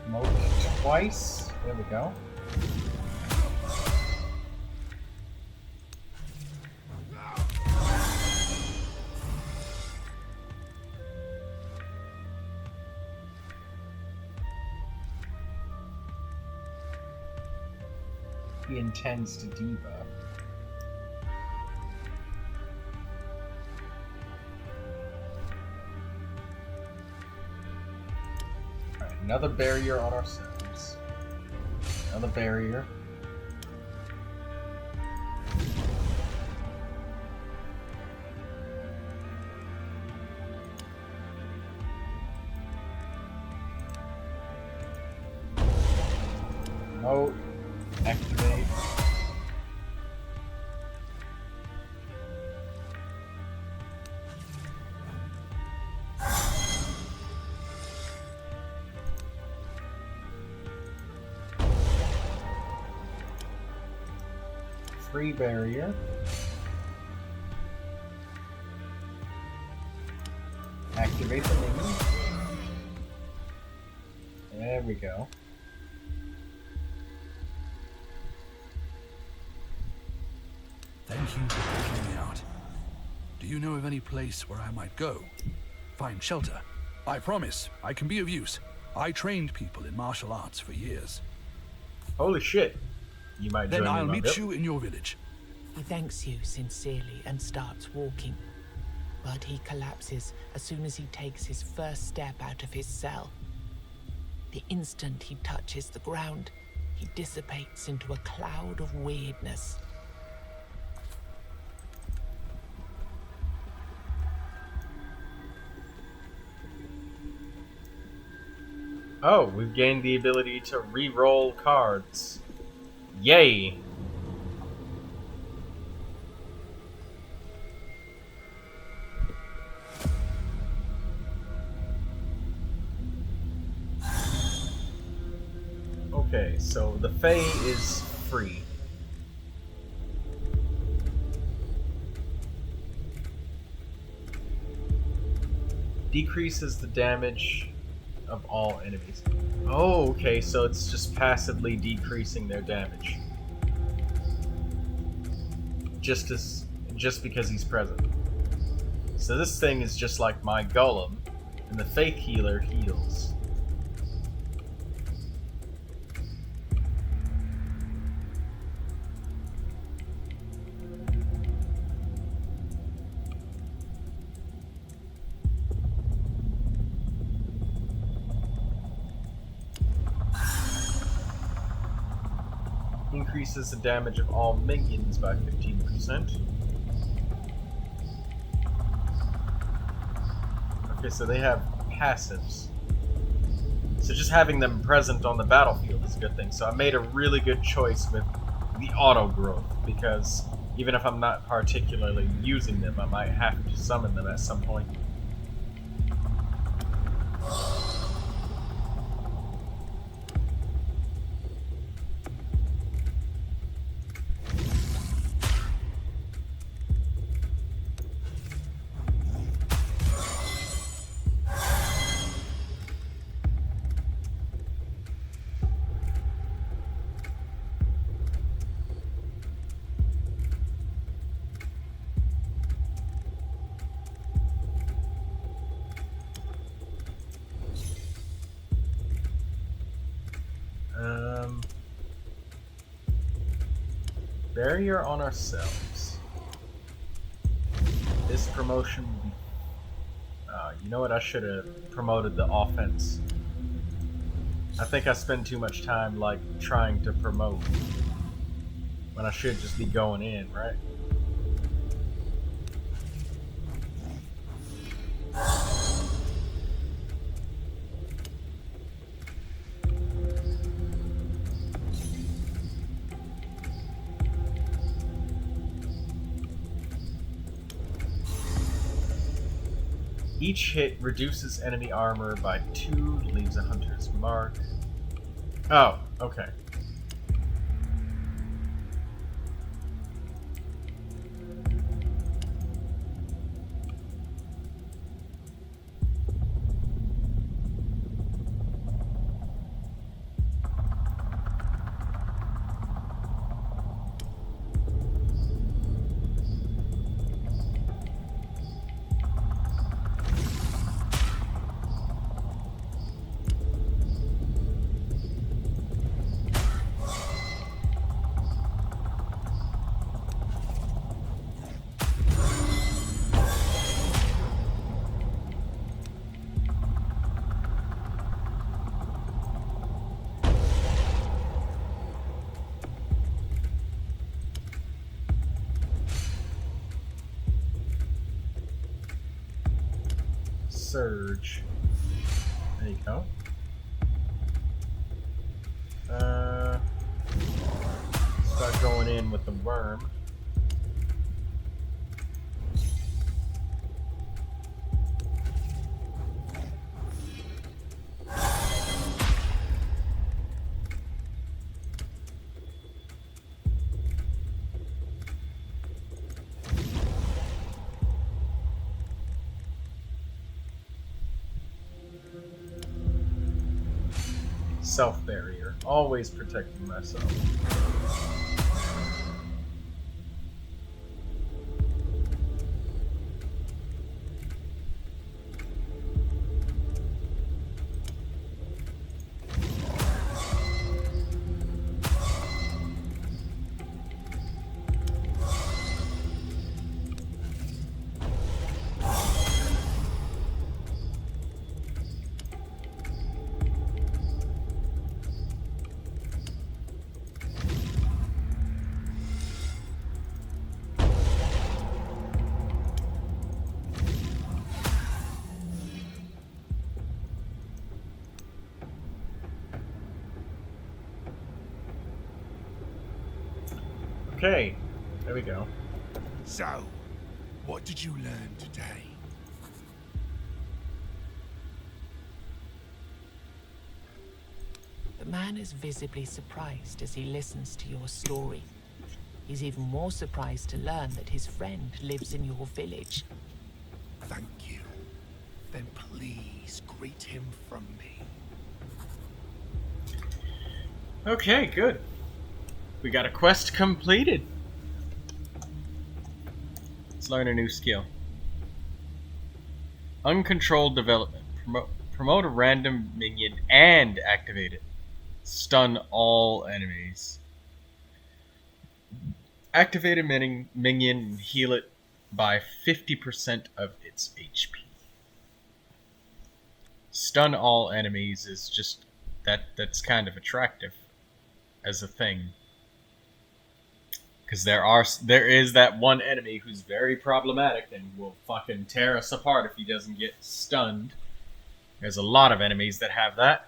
Promote twice. There we go. He intends to debuff. Alright, another barrier on ourselves. Another barrier. Remote. Activate. Free barrier. Activate the minion. There we go. Thank you for picking me out. Do you know of any place where I might go? Find shelter. I promise, I can be of use. I trained people in martial arts for years. Holy shit. You might Then join I'll me, meet Muggle. you in your village. He thanks you sincerely and starts walking, but he collapses as soon as he takes his first step out of his cell. The instant he touches the ground, he dissipates into a cloud of weirdness. Oh, we've gained the ability to re-roll cards. Yay! Okay, so the Fae is free. Decreases the damage of all enemies. Oh, okay, so it's just passively decreasing their damage. Just because he's present. So this thing is just like my golem, and the faith healer heals. Increases the damage of all minions by 15%. Okay, so they have passives. So just having them present on the battlefield is a good thing. So I made a really good choice with the auto growth, because even if I'm not particularly using them, I might have to summon them at some point. Barrier on ourselves. This promotion will be... you know what? I should have promoted the offense. I think I spend too much time, like, trying to promote when I should just be going in, right? Each hit reduces enemy armor by 2, leaves a hunter's mark. Oh, okay. Surge. There you go. Start going in with the worm. Self-barrier. Always protecting myself. Okay, there we go. So, what did you learn today? The man is visibly surprised as he listens to your story. He's even more surprised to learn that his friend lives in your village. Thank you. Then please greet him from me. Okay, good. We got a quest completed. Let's learn a new skill. Uncontrolled development. Promote a random minion and activate it. Stun all enemies. Activate a minion and heal it by 50% of its HP. Stun all enemies is just that's kind of attractive as a thing. Because there is that one enemy who's very problematic and will fucking tear us apart if he doesn't get stunned. There's a lot of enemies that have that.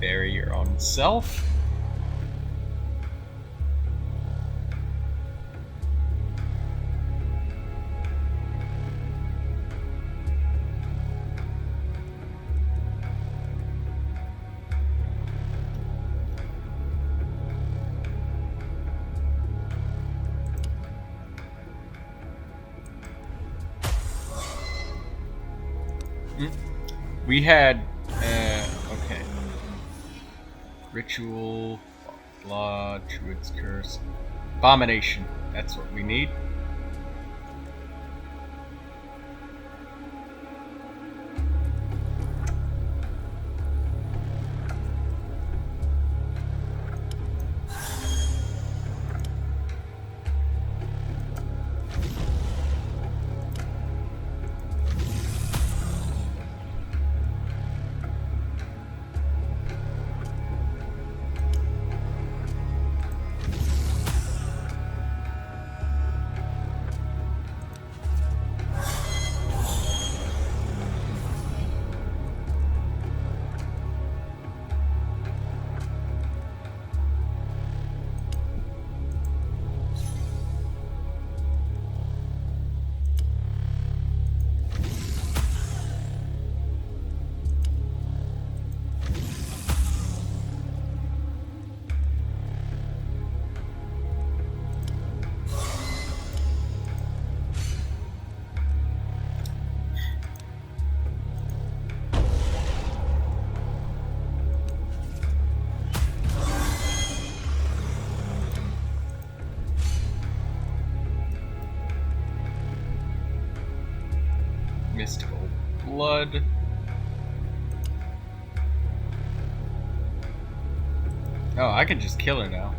Barrier on self. We had okay. Ritual, Law, Druid's Curse, Abomination. That's what we need. Mystical Blood. Oh, I can just kill her now.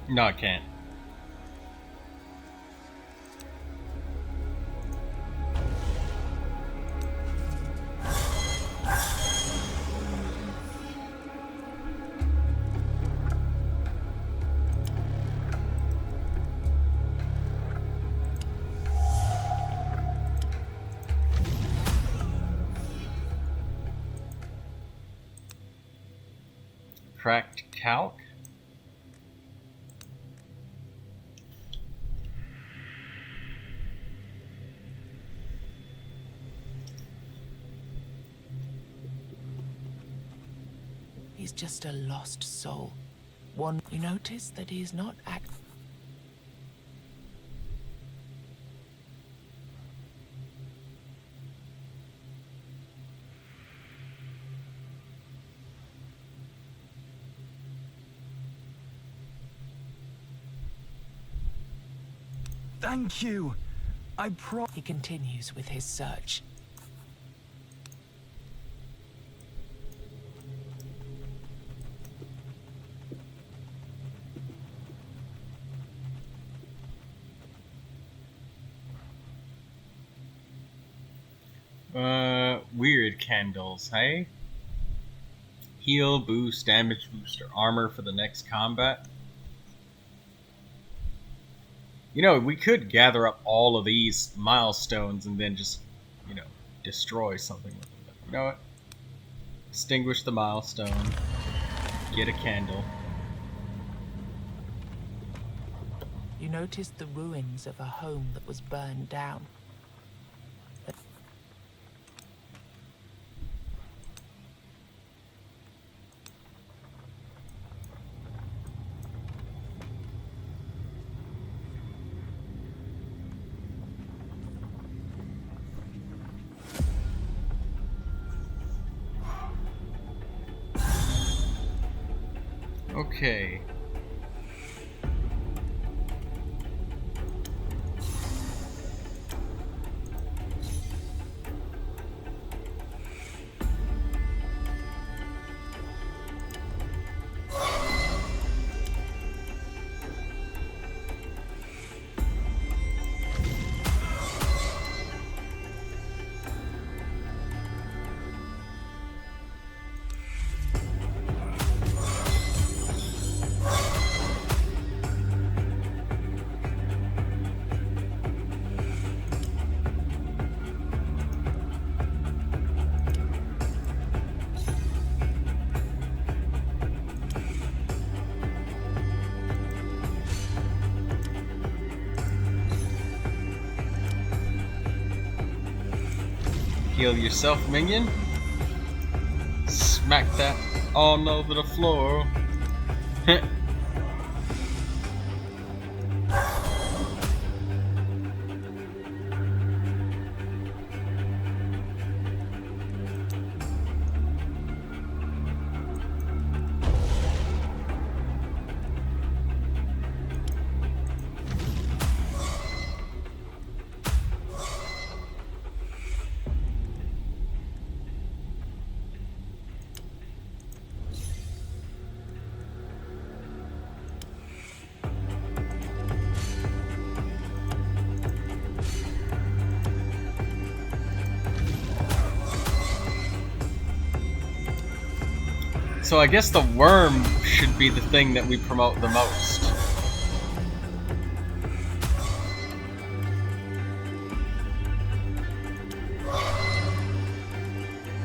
No, I can't. Cracked calc. He's just a lost soul. One, you notice that he is not Thank you. He continues with his search. Weird candles, hey? Heal, boost, damage boost, or armor for the next combat. You know, we could gather up all of these milestones and then just, you know, destroy something with them. But you know what? Extinguish the milestone. Get a candle. You notice the ruins of a home that was burned down. Okay. Heal yourself, minion. Smack that all over the floor. So I guess the worm should be the thing that we promote the most.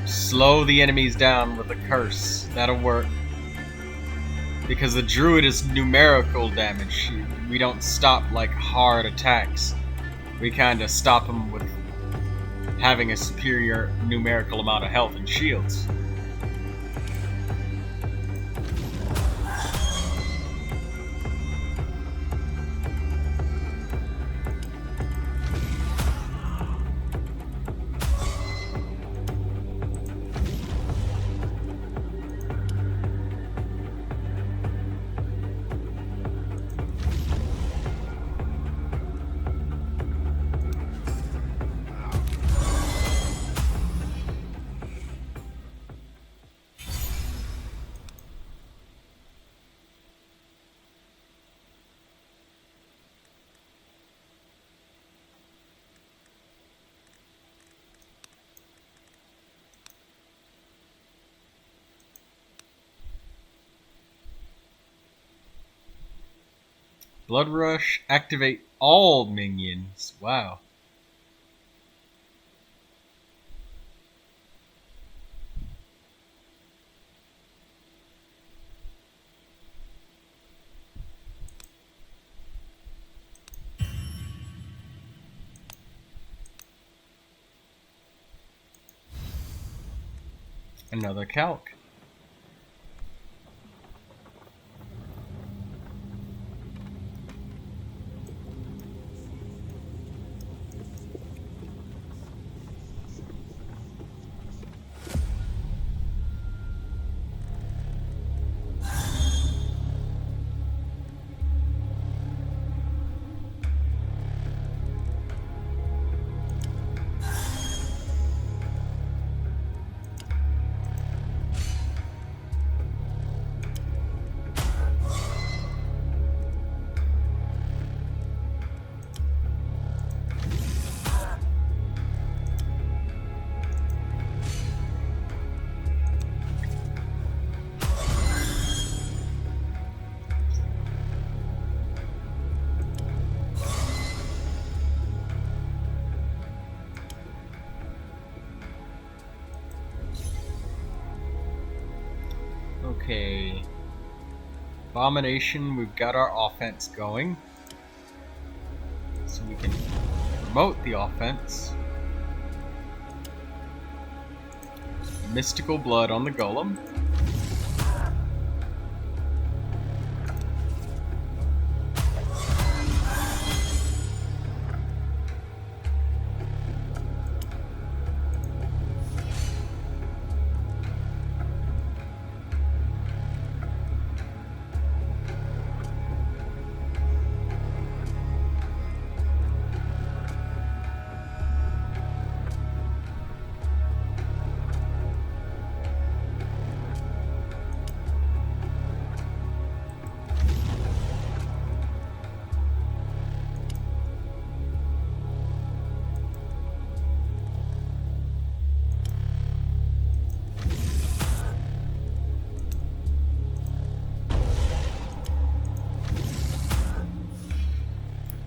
Slow the enemies down with a curse. That'll work. Because the druid is numerical damage. We don't stop like hard attacks. We kinda stop them with having a superior numerical amount of health and shields. Blood Rush, activate all minions. Wow. Another calc. Okay. Abomination, we've got our offense going. So we can promote the offense. Mystical blood on the golem.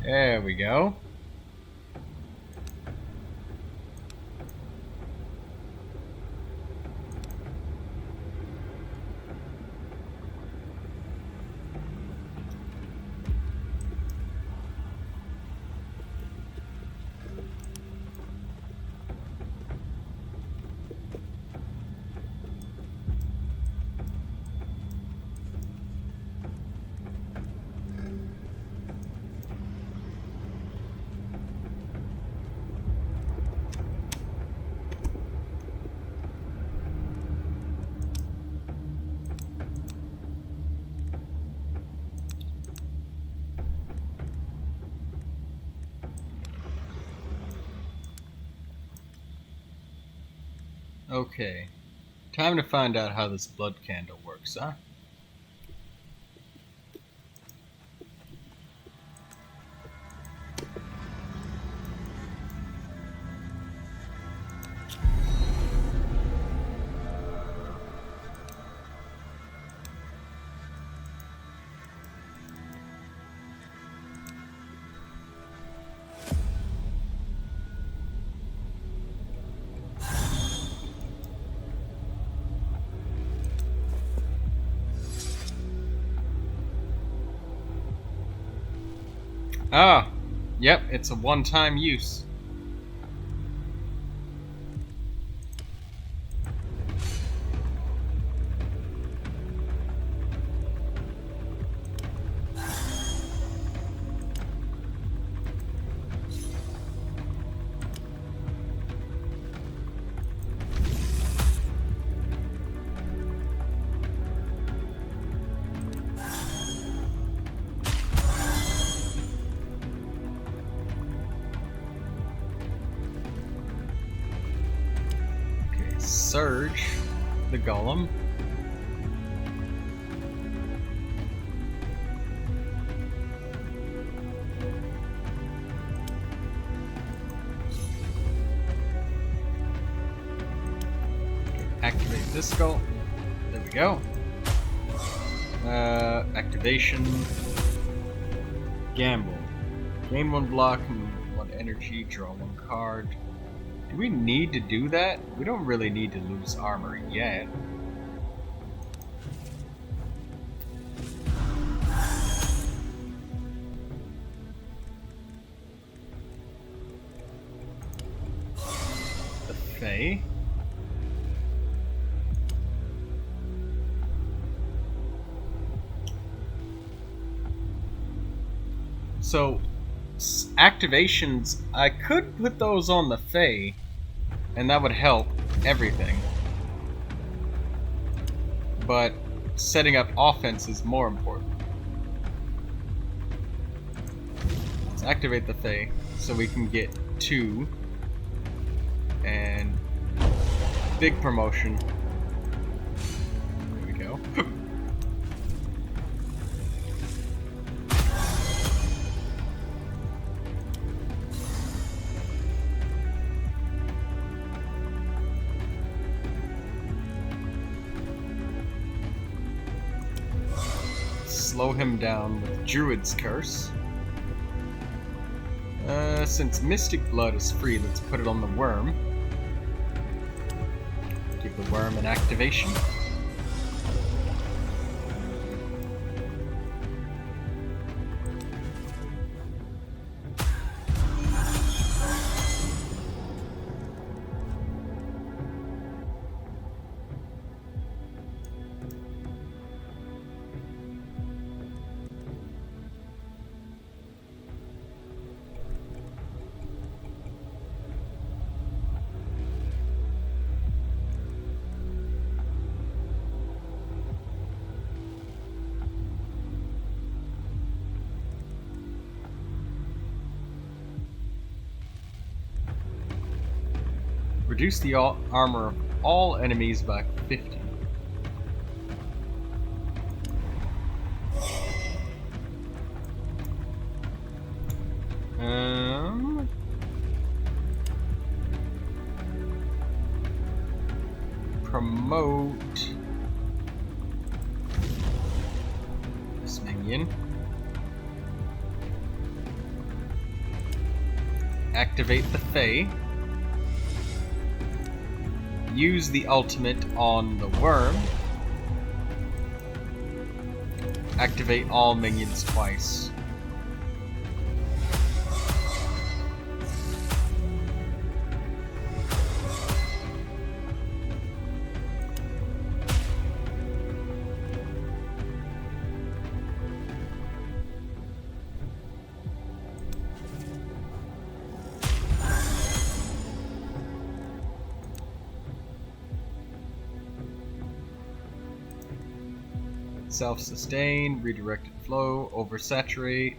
There we go. Okay. Time to find out how this blood candle works, huh? Ah, yep, it's a one-time use. Surge the golem. Activate this skull. There we go. Activation. Gamble. Gain 1 block and 1 energy, draw 1 card. Do we need to do that? We don't really need to lose armor yet. The Fae. So, activations, I could put those on the Fae, and that would help everything. But setting up offense is more important. Let's activate the Fae so we can get 2 and big promotion. There we go. Slow him down with Druid's Curse. Since Mystic Blood is free, let's put it on the Worm. Give the Worm an activation. Reduce the armor of all enemies by 50. Promote this minion. Activate the Fae. Use the ultimate on the worm. Activate all minions twice. Self-sustain, redirected flow, oversaturate.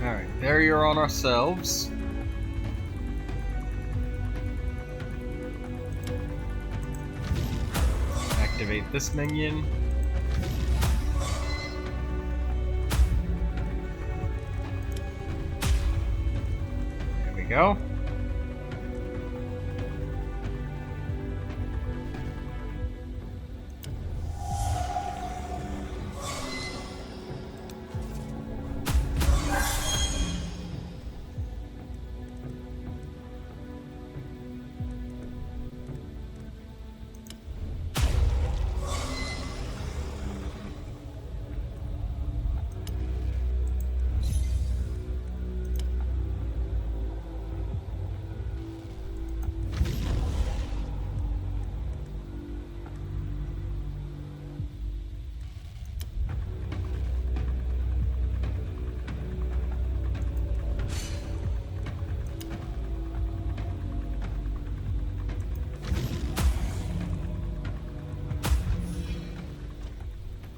Alright, barrier on ourselves. Activate this minion. There we go.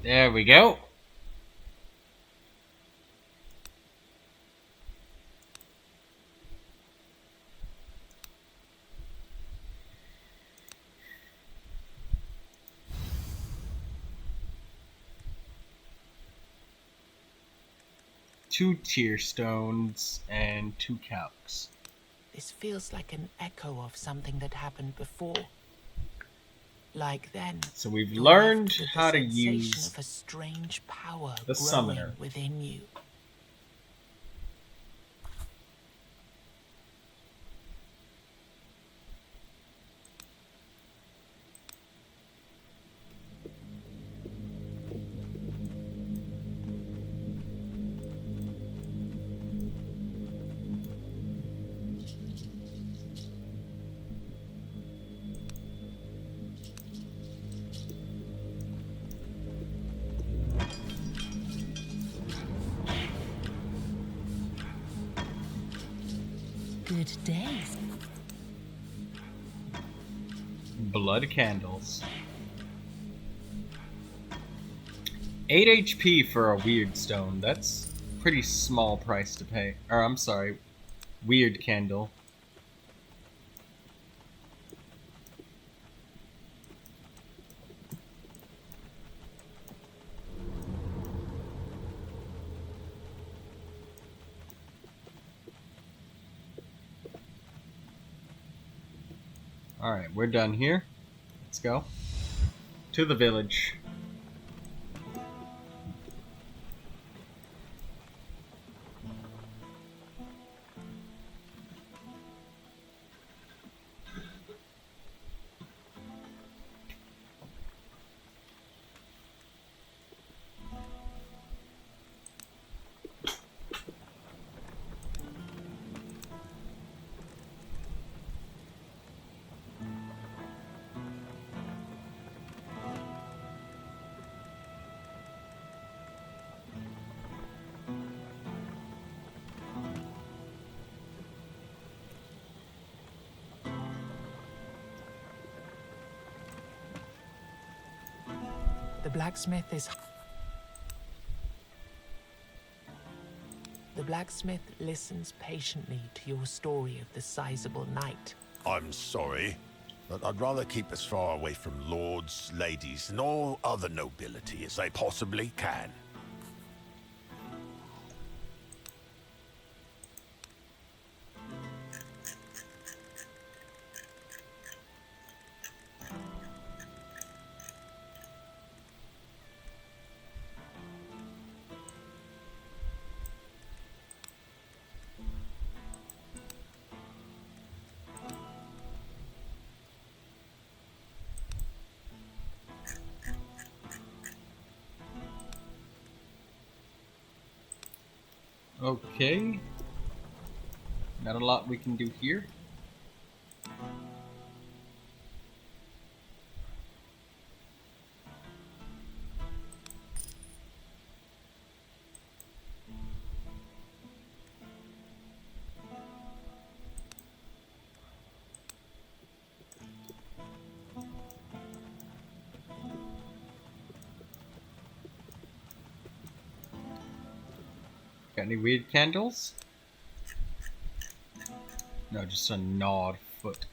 There we go. Two tier stones and 2 calcs. This feels like an echo of something that happened before. Like then. So we've you're learned left with the how to sensation use of a strange power the growing summoner. within you. Good days. Blood candles. 8 HP for a weird stone. That's pretty small price to pay. Or I'm sorry, weird candle. Alright, we're done here. Let's go. To the village. The blacksmith is... The blacksmith listens patiently to your story of the sizable knight. I'm sorry, but I'd rather keep as far away from lords, ladies, and all other nobility as I possibly can. Okay. Not a lot we can do here. Got any weird candles? No, just a gnawed foot.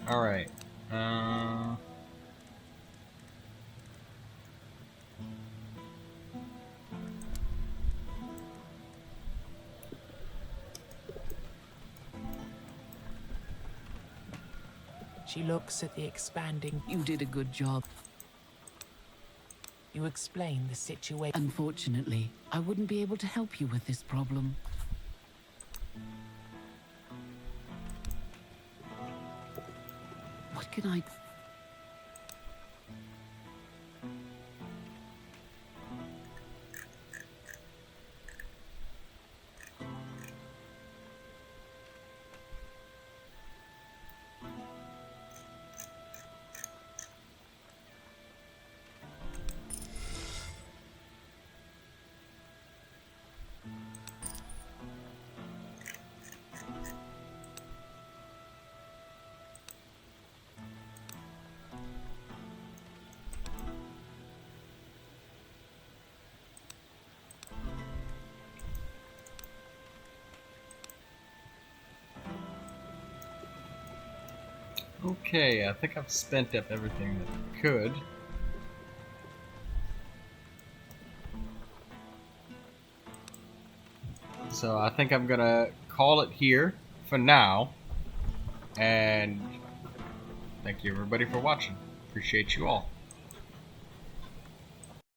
Alright. She looks at the expanding... You did a good job. You explain the situation. Unfortunately, I wouldn't be able to help you with this problem. What can I... Okay, I think I've spent up everything that I could. So I think I'm gonna call it here for now. And thank you everybody for watching. Appreciate you all.